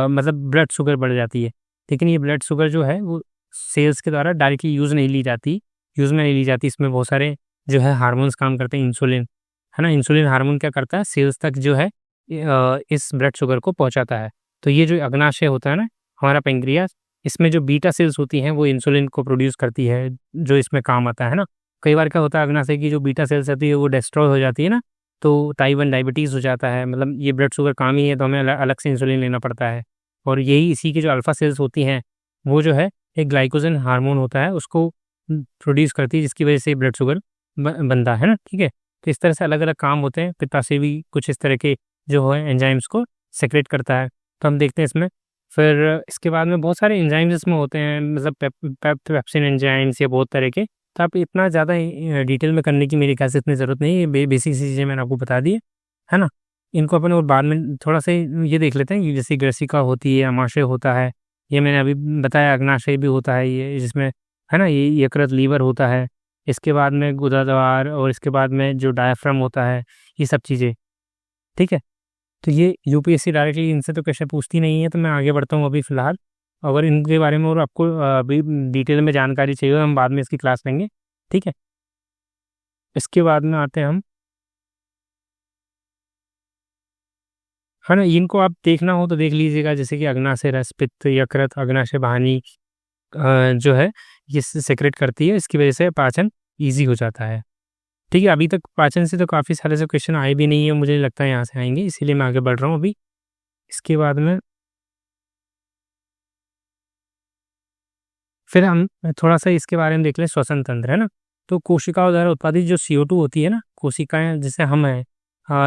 मतलब ब्लड शुगर बढ़ जाती है। लेकिन ये ब्लड शुगर जो है वो सेल्स के द्वारा डायरेक्टली यूज़ में नहीं ली जाती। इसमें बहुत सारे जो है हार्मोन्स काम करते हैं, इंसुलिन, है ना। इंसुलिन हार्मोन क्या करता है, सेल्स तक जो है इस ब्लड शुगर को पहुंचाता है। तो ये जो अग्नाशय होता है ना, हमारा पेंक्रियाज, इसमें जो बीटा सेल्स होती हैं वो इंसुलिन को प्रोड्यूस करती है, जो इसमें काम आता है ना। कई बार क्या होता है, अग्नाशय की जो बीटा सेल्स होती है वो डिस्ट्रॉय हो जाती है ना, तो टाइप 1 डायबिटीज़ हो जाता है, मतलब ये ब्लड शुगर कम ही है तो हमें अलग से इंसुलिन लेना पड़ता है। और यही इसी की जो अल्फ़ा सेल्स होती हैं, वो जो है एक ग्लाइकोजन हार्मोन होता है, उसको प्रोड्यूस करती है, जिसकी वजह से ब्लड शुगर बनता है ना, ठीक है। तो इस तरह से अलग अलग काम होते हैं, पित्ताशय भी कुछ इस तरह के जो है एंजाइम्स को सेक्रेट करता है। तो हम देखते हैं इसमें, फिर इसके बाद में बहुत सारे एंजाइम्स इसमें होते हैं, मतलब पेप्सिन एंजाइम्स या बहुत तरह के। तो आप इतना ज़्यादा डिटेल में करने की मेरे ख्याल से इतनी ज़रूरत नहीं है, बेसिक सी चीज़ें मैंने आपको बता दी है ना। इनको अपन और बाद में थोड़ा सा ये देख लेते हैं कि जैसे ग्रसिका होती है, अमाशय होता है, ये मैंने अभी बताया, अग्नाशय भी होता है ये, जिसमें है ना ये यकृत, लीवर होता है। इसके बाद में गुदाद्वार, और इसके बाद में जो डायफ्राम होता है, ये सब चीज़ें, ठीक है। तो ये यूपीएससी डायरेक्टली इनसे तो क्वेश्चन पूछती नहीं है, तो मैं आगे बढ़ता हूँ अभी फ़िलहाल। अगर इनके बारे में और आपको अभी डिटेल में जानकारी चाहिए तो हम बाद में इसकी क्लास लेंगे, ठीक है। इसके बाद में आते हैं हम, है ना, इनको आप देखना हो तो देख लीजिएगा, जैसे कि अग्नाशय रस, पित्त, यकृत, अग्नाशय वाहिनी जो है ये सेक्रेट करती है, इसकी वजह से पाचन ईज़ी हो जाता है, ठीक है। अभी तक पाचन से तो काफ़ी सारे से क्वेश्चन आए भी नहीं है, मुझे लगता है यहाँ से आएँगे, इसीलिए मैं आगे बढ़ रहा हूँ अभी। इसके बाद में फिर हम थोड़ा-सा इसके बारे में देख लें, श्वसन तंत्र, है ना? तो कोशिकाओं द्वारा उत्पादित जो CO2 होती है ना, कोशिकाएँ जैसे हम हैं,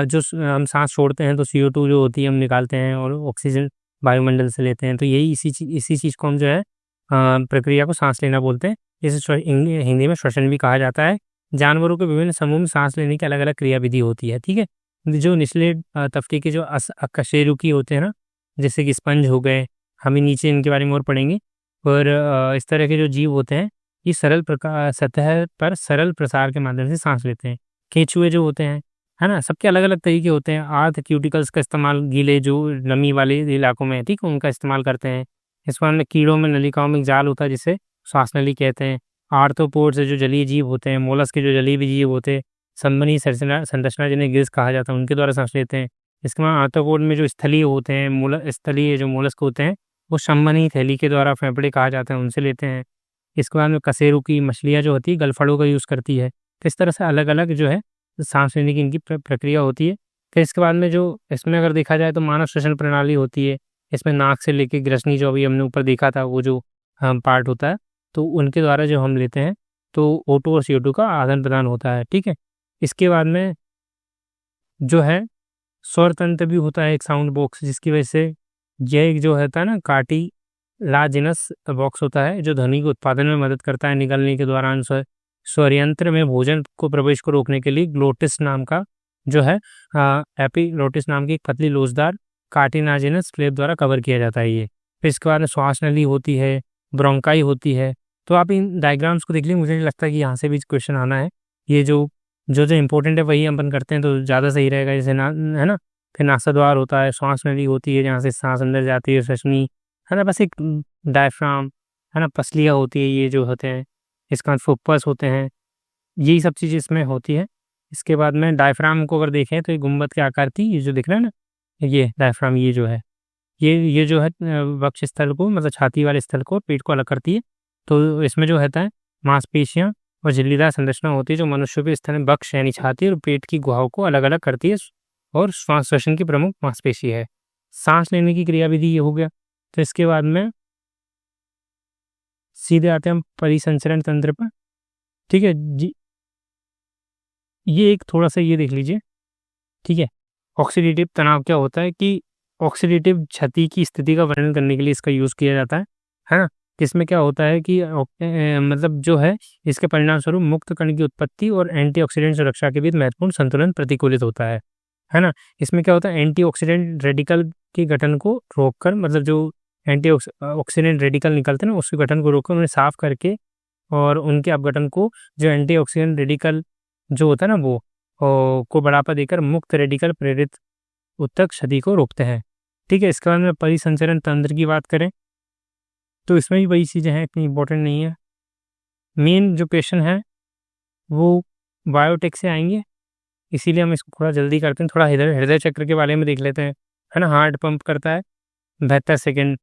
जो हम साँस छोड़ते हैं तो CO2 जो होती है हम निकालते हैं, और ऑक्सीजन वायुमंडल से लेते हैं, तो यही इसी चीज़ को हम जो है प्रक्रिया को साँस लेना बोलते हैं। इसे हिंदी में श्वसन भी कहा जाता है। जानवरों के विभिन्न समूह में साँस लेने की अलग-अलग क्रियाविधि होती है, ठीक है? जो निचले तबके के जो अकशेरुकी होते हैं ना, जैसे कि स्पंज हो गए, हम नीचे इनके बारे में और पढ़ेंगे। और इस तरह के जो जीव होते हैं, ये सतह पर सरल प्रसार के माध्यम से साँस लेते हैं। केंचुए जो होते हैं, है ना? सबके अलग-अलग तरीके होते हैं। आर्थ क्यूटिकल्स का इस्तेमाल गीले जो नमी वाले इलाकों में है, ठीक है? उनका इस्तेमाल करते हैं। इसके बाद में कीड़ों में नलिकाओं में एक जाल होता है, जिसे श्वास नली कहते हैं। आर्थ्रोपोड्स जो जलीय जीव होते हैं, मोलस्क के जो जलीय जीव होते हैं, संवहनी संरचना जिन्हें गिल्स कहा जाता है, उनके द्वारा साँस लेते हैं। इसके बाद आर्थ्रोपोड में जो स्थलीय होते हैं, स्थलीय जो मोलस्क होते हैं, वो संवहनी थैली के द्वारा फेफड़े कहा जाता है, उनसे लेते हैं। इसके बाद में कशेरुकी मछलियाँ जो होती है, गलफड़ों का यूज़ करती है। तो इस तरह से अलग-अलग जो है साँस लेने की इनकी प्रक्रिया होती है। फिर इसके बाद में जो इसमें अगर देखा जाए तो मानव श्वसन प्रणाली होती है। इसमें नाक से लेके ग्रसनी जो अभी हमने ऊपर देखा था, वो जो पार्ट होता है, तो उनके द्वारा जो हम लेते हैं, तो O2 और CO2 का आदान-प्रदान होता है, ठीक है। इसके बाद में जो है स्वर तंत्र भी होता है, एक साउंड बॉक्स, जिसकी वजह से ये एक जो होता है ना, कार्टिलाजिनस बॉक्स होता है, जो ध्वनि के उत्पादन में मदद करता है। निगलने के दौरान स्वरयंत्र में भोजन को प्रवेश को रोकने के लिए ग्लोटिस नाम का जो है एपिग्लोटिस नाम की एक पतली लोचदार कार्टिलाजिनस फ्लैप द्वारा कवर किया जाता है ये। फिर इसके बाद में श्वास नली होती है, ब्रोंकाई होती है। तो आप इन डायग्राम्स को देख लीजिए, मुझे नहीं लगता कि यहाँ से भी क्वेश्चन आना है। ये जो इम्पोर्टेंट है वही अपन करते हैं तो ज़्यादा सही रहेगा, जैसे ना, है ना? फिर नासाद्वार होता है, श्वास नली होती है जहाँ से सांस अंदर जाती है, श्वसनी, है ना? बस एक डायफ्राम, है ना? पसलियाँ होती है, ये जो होते हैं, इसके बाद फुफ्फुस होते हैं, यही सब चीज़ें इसमें होती है। इसके बाद में डायफ्राम को अगर देखें तो ये गुंबद के आकार की, ये जो दिख रहा है ना, ये डायफ्राम, ये जो है, ये जो है वक्ष स्थल को, मतलब छाती वाले स्थल को, पेट को अलग करती है। तो इसमें जो होता है मांसपेशियाँ और झिल्लीदार संरचना होती है, जो मनुष्यों के स्थल में वक्ष यानी छाती और पेट की गुहाओं को अलग-अलग करती है, और श्वास श्वसन की प्रमुख मांसपेशी है। सांस लेने की क्रियाविधि ये हो गया। तो इसके बाद में सीधे आते हैं हम परिसंचरण तंत्र पर, ठीक है जी। ये एक थोड़ा-सा ये देख लीजिए, ठीक है। ऑक्सीडेटिव तनाव क्या होता है कि ऑक्सीडेटिव क्षति की स्थिति का वर्णन करने के लिए इसका यूज़ किया जाता है ना? इसमें क्या होता है कि मतलब जो है, इसके परिणामस्वरूप मुक्त कण की उत्पत्ति और एंटीऑक्सीडेंट सुरक्षा के बीच महत्वपूर्ण संतुलन प्रतिकूलित होता है ना? इसमें क्या होता है, एंटीऑक्सीडेंट रेडिकल के गठन को रोककर, मतलब जो ऑक्सीडेंट रेडिकल निकलते हैं ना, उसके गठन को रोककर उन्हें साफ करके, और उनके अपघटन को, जो एंटीऑक्सीडेंट रेडिकल जो होता है ना, वो को बढ़ावा देकर मुक्त रेडिकल प्रेरित उत्तक क्षति को रोकते हैं, ठीक है। इसके बाद में परिसंचरण तंत्र की बात करें तो इसमें भी वही चीज़ें हैं, इतनी इंपॉर्टेंट नहीं है। मेन जो क्वेश्चन है वो बायोटेक से आएंगे, इसीलिए हम इसको थोड़ा जल्दी करते हैं। थोड़ा हृदय चक्र के बारे में देख लेते हैं, है ना? हार्ट पंप करता है 72 सेकेंड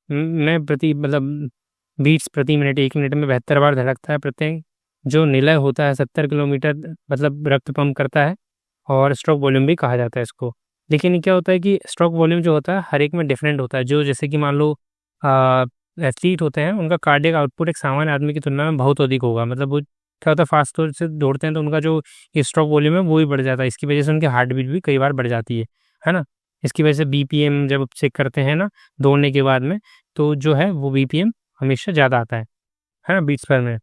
में प्रति, मतलब बीट्स प्रति मिनट, 1 मिनट में 72 बार धड़कता है प्रत्येक। जो निलय होता है 70 किलोमीटर, मतलब रक्त पंप करता है और स्ट्रोक वॉल्यूम भी कहा जाता है इसको। लेकिन क्या होता है कि स्ट्रोक वॉल्यूम जो होता है हर एक में डिफरेंट होता है। जो जैसे कि मान लो एथलीट होते हैं, उनका कार्डियक आउटपुट एक सामान्य आदमी की तुलना में बहुत अधिक होगा। मतलब वो क्या होता है, फास्ट तौर से दौड़ते हैं तो उनका जो स्ट्रोक वॉल्यूम है वो भी बढ़ जाता है। इसकी वजह से उनकी हार्ट बीट भी कई बार बढ़ जाती है ना? इसकी वजह से बीपीएम जब चेक करते हैं ना दौड़ने के बाद में, तो जो है वो बीपीएम हमेशा ज़्यादा आता है ना, बीट्स पर मिनट।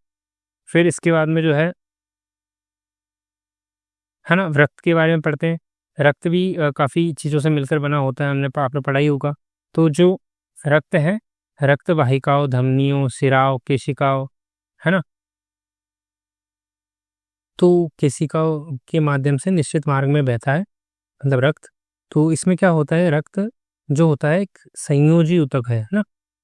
फिर इसके बाद में जो है ना, रक्त के बारे में पढ़ते हैं। रक्त भी काफ़ी चीज़ों से मिलकर बना होता है, आपने पढ़ा ही होगा। तो जो रक्त है, रक्त वाहिकाओं, धमनियों, सिराओं, केशिकाओं, है ना? तो केशिकाओं के माध्यम से निश्चित मार्ग में बहता है, मतलब रक्त। तो इसमें क्या होता है, रक्त जो होता है एक संयोजी ऊतक है ना?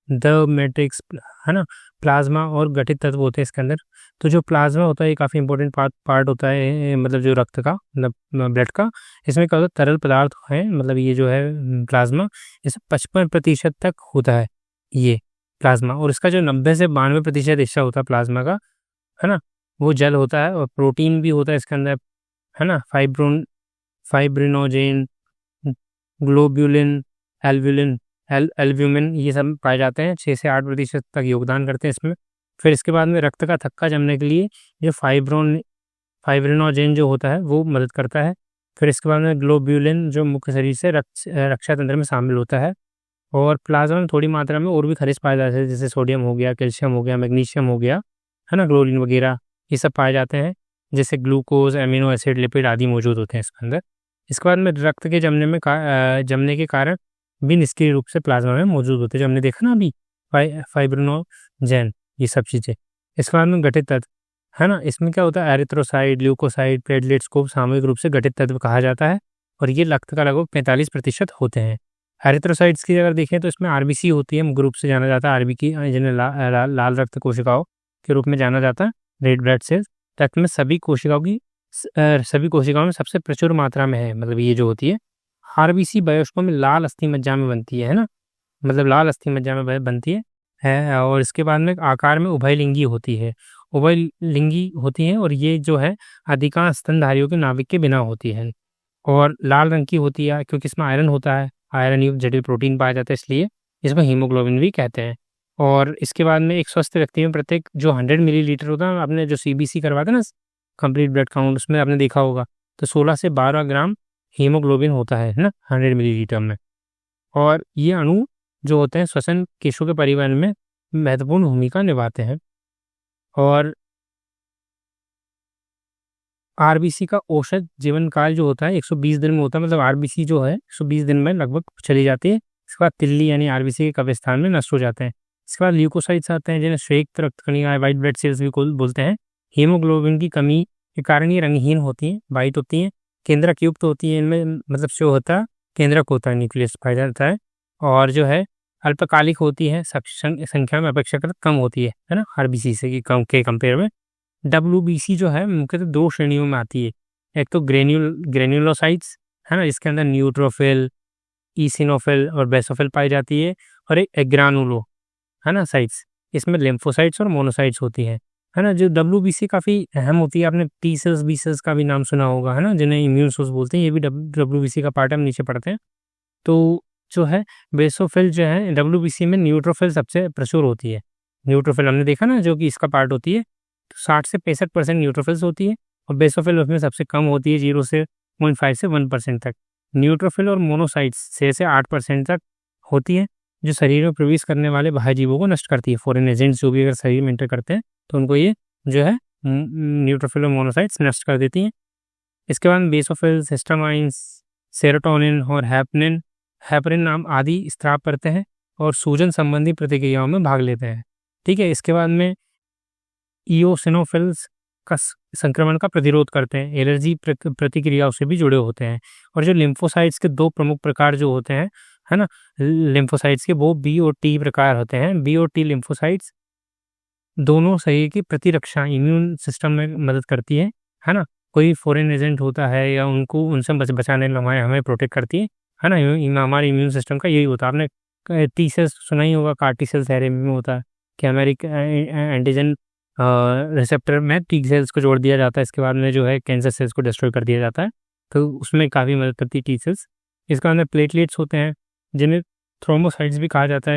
द मैट्रिक्स, है ना? प्लाज्मा और गठित तत्व होते हैं इसके अंदर। तो जो प्लाज्मा होता है ये काफ़ी इंपॉर्टेंट पार्ट होता है, मतलब जो रक्त का, मतलब ब्लड का। इसमें क्या होता है, तरल पदार्थ है, मतलब ये जो है प्लाज्मा, इसे 55% तक होता है ये प्लाज्मा। और इसका जो 90 से 92% हिस्सा होता है प्लाज्मा का, है ना, वो जल होता है। और प्रोटीन भी होता है इसके अंदर, है ना? फाइब्रिनोजेन, ग्लोब्यूलिन, एल्ब्यूलिन, एल्ब्यूमिन, ये सब पाए जाते हैं। 6 से 8% तक योगदान करते हैं इसमें। फिर इसके बाद में रक्त का थक्का जमने के लिए ये फाइब्रिनोजेन जो होता है वो मदद करता है। फिर इसके बाद में ग्लोब्यूलिन जो मुख्य शरीर से रक्षा तंत्र में शामिल होता है। और प्लाज्मा में थोड़ी मात्रा में और भी खनिज पाए जाते हैं, जैसे सोडियम हो गया, कैल्शियम हो गया, मैग्नीशियम हो गया, है ना, क्लोरीन वगैरह, ये सब पाए जाते हैं। जैसे ग्लूकोज, अमीनो एसिड, लिपिड आदि मौजूद होते हैं इसके अंदर। इसके बाद में रक्त के जमने के कारण भी निष्क्रिय रूप से प्लाज्मा में मौजूद होते हैं, जो हमने देखा ना अभी, फाइब्रिनोजेन, ये सब चीज़ें। इसके बाद में गठित तत्व, है ना, इसमें क्या होता है, एरिथ्रोसाइट, ल्यूकोसाइट, प्लेटलेट्स को सामूहिक रूप से गठित तत्व कहा जाता है। और ये रक्त का लगभग 45% होते हैं। एरिथ्रोसाइट्स की अगर देखें तो इसमें आरबीसी होती है, मुख्य रूप से जाना जाता है आरबी जिन्हें लाल रक्त कोशिकाओं के रूप में जाना जाता है, रेड ब्लड सेल्स। रक्त में सभी कोशिकाओं में सबसे प्रचुर मात्रा में है, मतलब ये जो होती है आरबीसी वयस्कों में लाल अस्थि मज्जा में बनती है ना, मतलब लाल अस्थि मज्जा में बनती है। और इसके बाद में आकार में उभयलिंगी होती है। और ये जो है अधिकांश स्तनधारियों के नाभिक के बिना होती है। और लाल रंग की होती है क्योंकि इसमें आयरन होता है, आयरन युक्त जटिल प्रोटीन पाया जाता है, इसलिए इसमें हीमोग्लोबिन भी कहते हैं। और इसके बाद में एक स्वस्थ व्यक्ति में प्रत्येक जो 100 मिलीलीटर होता है, आपने जो सीबीसी करवाते हैं ना, कंप्लीट ब्लड काउंट, उसमें आपने देखा होगा, तो 16 से 12 ग्राम हीमोग्लोबिन होता है ना 100 मिलीलीटर में। और ये अणु जो होते हैं श्वसन केशों के परिवहन में महत्वपूर्ण भूमिका निभाते हैं। और आरबीसी का औसत जीवन काल जो होता है 120 दिन में होता है, मतलब आरबीसी जो है 120 दिन में लगभग चली जाती है। इसके बाद तिल्ली यानी आरबीसी के कब्रिस्तान में नष्ट हो जाते हैं। इसके बाद ल्यूकोसाइट्स आते हैं, जिन्हें श्वेत रक्त कणिकाएं, वाइट ब्लड सेल्स भी बोलते हैं। हीमोग्लोबिन की कमी के कारण ये रंगहीन होती हैं, वाइट होती हैं, केंद्रक युक्त होती है इनमें, मतलब जो होता है केंद्रक होता है, न्यूक्लियस पाया जाता है। और जो है अल्पकालिक होती है, संख्या में अपेक्षाकृत कम होती है ना, आरबीसी से के कंपेयर में। डब्ल्यूबीसी जो है मुख्यतः 2 श्रेणियों में आती है। एक तो ग्रेन्युलोसाइट्स, है ना, जिसके अंदर न्यूट्रोफिल, ईसिनोफिल और बेसोफिल पाई जाती है। और एक ग्रानुलो, है ना, साइट्स, इसमें लिम्फोसाइट्स और मोनोसाइट्स होती है ना। जो डब्ल्यूबीसी काफ़ी अहम होती है, आपने टी सेल्स, बी सेल्स का भी नाम सुना होगा, है ना, जिन्हें इम्यून सोर्स बोलते हैं, ये भी डब्ल्यूबीसी का पार्ट है, हम नीचे पढ़ते हैं। तो जो है बेसोफिल जो है डब्ल्यूबीसी में न्यूट्रोफिल सबसे प्रचुर होती है। न्यूट्रोफिल हमने देखा ना, जो कि इसका पार्ट होती है, 60 से 65% न्यूट्रोफिल्स होती है। और बेसोफिल उसमें सबसे कम होती है, 0 से 0.5 से 1% तक। न्यूट्रोफिल और मोनोसाइट्स 6 से 8% तक होती है, जो शरीर में प्रवेश करने वाले बाह्य जीवों को नष्ट करती है। फॉरेन एजेंट्स जो भी अगर शरीर में एंटर करते हैं तो उनको ये जो है न्यूट्रोफिल और मोनोसाइट्स नष्ट कर देती हैं। इसके बाद बेसोफिल्स हिस्टामाइंस, सेरोटोनिन और हेपरिन नाम आदि स्राव करते हैं और सूजन संबंधी प्रतिक्रियाओं में भाग लेते हैं। ठीक है, इसके बाद में इओसिनोफिल्स का संक्रमण का प्रतिरोध करते हैं, एलर्जी प्रतिक्रियाओं से भी जुड़े होते हैं। और जो लिम्फोसाइट्स के 2 प्रमुख प्रकार जो होते हैं, है ना, लिम्फोसाइट्स के, वो बी और टी प्रकार होते हैं। बी और टी लिम्फोसाइट्स दोनों शरीर की प्रतिरक्षा, इम्यून सिस्टम में मदद करती है ना। कोई फॉरेन एजेंट होता है या उनको उनसे बचाने में हमें प्रोटेक्ट करती है ना। हमारे इम्यून सिस्टम का यही होता है। आपने टी सेल्स सुना ही होगा, कार टी सेल्स में होता है कि हमारी एंटीजन रिसेप्टर में टी सेल्स को जोड़ दिया जाता है, इसके बाद में जो है कैंसर सेल्स को डिस्ट्रॉय कर दिया जाता है। तो उसमें काफ़ी मदद करती है टी सेल्स। इसके अंदर प्लेटलेट्स होते हैं जिन्हें थ्रोम्बोसाइट्स भी कहा जाता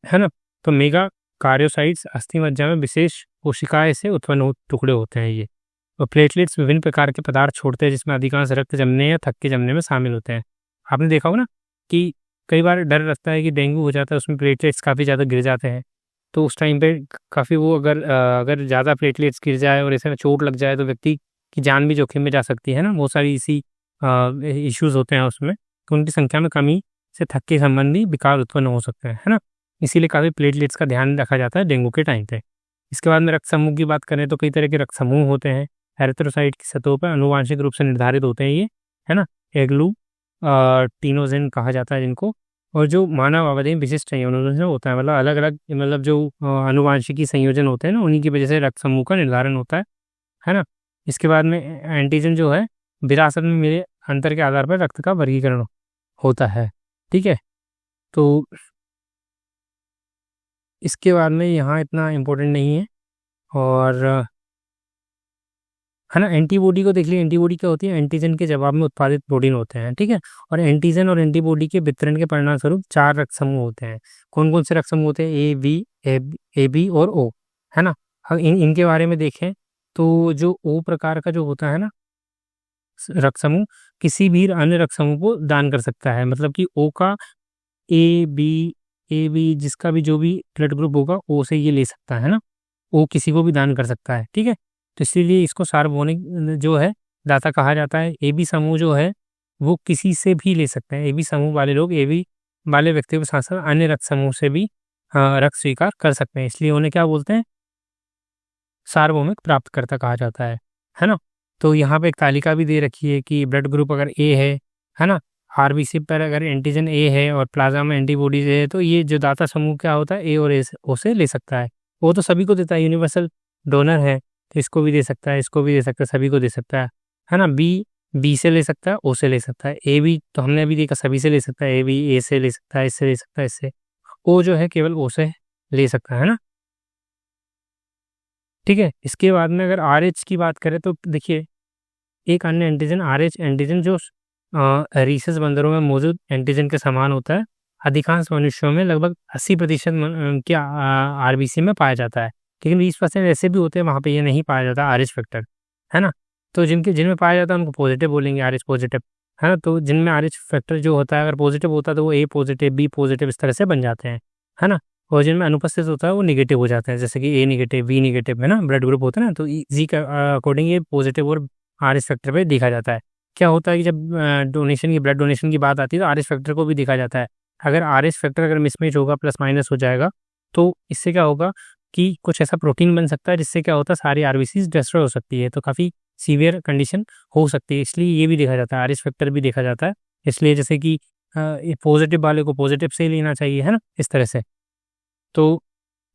है ना? तो मेगा कार्योसाइट्स अस्थि मज्जा में विशेष कोशिकाएं से उत्पन्न टुकड़े होते हैं ये। और प्लेटलेट्स विभिन्न प्रकार के पदार्थ छोड़ते हैं जिसमें अधिकांश रक्त जमने या थक्के जमने में शामिल होते हैं। आपने देखा होगा ना कि कई बार डर लगता है कि डेंगू हो जाता है, उसमें प्लेटलेट्स काफ़ी ज़्यादा गिर जाते हैं, तो उस टाइम पे काफ़ी वो अगर ज़्यादा प्लेटलेट्स गिर जाए और ऐसे में चोट लग जाए तो व्यक्ति की जान भी जोखिम में जा सकती है ना। बहुत सारी इसी इश्यूज़ होते हैं उसमें, तो उनकी संख्या में कमी से थक्के संबंधी विकार उत्पन्न हो सकते हैं, है ना। इसीलिए काफ़ी प्लेटलेट्स का ध्यान रखा जाता है डेंगू के टाइम पे। इसके बाद में रक्त समूह की बात करें तो कई तरह के रक्त समूह होते हैं। एरिथ्रोसाइट की सतहों पर आनुवांशिक रूप से निर्धारित होते हैं ये, है ना। एग्लू टीनोजेन कहा जाता है जिनको, और जो मानव अवधि विशिष्ट संयोजन से होता है, मतलब अलग अलग मतलब जो आनुवांशिकी संयोजन होते हैं ना, उन्हीं की वजह से रक्त समूह का निर्धारण होता है ना। इसके बाद में एंटीजन जो है विरासत में मिले अंतर के आधार पर रक्त का वर्गीकरण होता है, ठीक है। तो इसके बाद में यहाँ इतना इम्पोर्टेंट नहीं है। और है ना, एंटीबॉडी को देख लीजिए। एंटीबॉडी क्या होती है? एंटीजन के जवाब में उत्पादित प्रोटीन होते हैं, ठीक है। और एंटीजन और एंटीबॉडी के वितरण के परिणाम स्वरूप 4 रक्त समूह होते हैं। कौन कौन से रक्त समूह होते हैं? ए बी और ओ, है ना। इनके बारे में देखें तो जो ओ प्रकार का जो होता है ना रक्त समूह, किसी भी अन्य रक्त समूह को दान कर सकता है। मतलब कि ओ का ए बी जिसका भी जो भी ब्लड ग्रुप होगा ओ से ये ले सकता है ना। ओ किसी को भी दान कर सकता है, ठीक है। तो इसीलिए इसको सार्वभौमिक जो है दाता कहा जाता है। ए बी समूह जो है वो किसी से भी ले सकते हैं। ए बी समूह वाले लोग ए बी वाले व्यक्तियों के साथ साथ अन्य रक्त समूह से भी रक्त स्वीकार कर सकते हैं। इसलिए उन्हें क्या बोलते हैं? सार्वभौमिक प्राप्तकर्ता कहा जाता है ना। तो यहाँ पे एक तालिका भी दे रखी है कि ब्लड ग्रुप अगर ए है ना, आरबीसी पर अगर एंटीजन ए है और प्लाज्मा में एंटीबॉडीज है, तो ये जो दाता समूह क्या होता है? ए और ओ से ले सकता है। वो तो सभी को देता है, यूनिवर्सल डोनर है, तो इसको भी दे सकता है, इसको भी दे सकता है, सभी को दे सकता है ना। बी से ले सकता है, ओ से ले सकता है। ए बी तो हमने अभी देखा सभी से ले सकता है, ए बी ए से ले सकता है, इससे ले सकता है, इससे। ओ जो है केवल ओ से ले सकता है ना, ठीक है। इसके बाद में अगर आरएच की बात करें तो देखिए एक अन्य एंटीजन आरएच एंटीजन जो रीसस बंदरों में मौजूद एंटीजन के समान होता है, अधिकांश मनुष्यों में लगभग 80% के आरबीसी में पाया जाता है। लेकिन 20% ऐसे भी होते हैं वहाँ पे ये नहीं पाया जाता आरएच फैक्टर, है ना। तो जिनमें पाया जाता है उनको पॉजिटिव बोलेंगे, आरएच पॉजिटिव, है ना। तो जिनमें आरएच फैक्टर जो होता है अगर पॉजिटिव होता है तो वो ए पॉजिटिव बी पॉजिटिव इस तरह से बन जाते हैं, है ना। और जिनमें अनुपस्थित होता है वो नेगेटिव हो जाते हैं, जैसे कि ए नेगेटिव बी नेगेटिव, है ना, ब्लड ग्रुप होता है ना। तो जी का अकॉर्डिंग ये पॉजिटिव और आरएच फैक्टर पे देखा जाता है। क्या होता है कि जब ब्लड डोनेशन की बात आती है तो आरएच फैक्टर को भी देखा जाता है। अगर आरएच फैक्टर अगर मिसमैच होगा, प्लस माइनस हो जाएगा, तो इससे क्या होगा कि कुछ ऐसा प्रोटीन बन सकता है जिससे क्या होता है सारी आरबीसीज डिस्ट्रॉय हो सकती है, तो काफ़ी सीवियर कंडीशन हो सकती है। इसलिए ये भी देखा जाता है, आरएच फैक्टर भी देखा जाता है। इसलिए जैसे कि पॉजिटिव वाले को पॉजिटिव से ही लेना चाहिए, है ना, इस तरह से। तो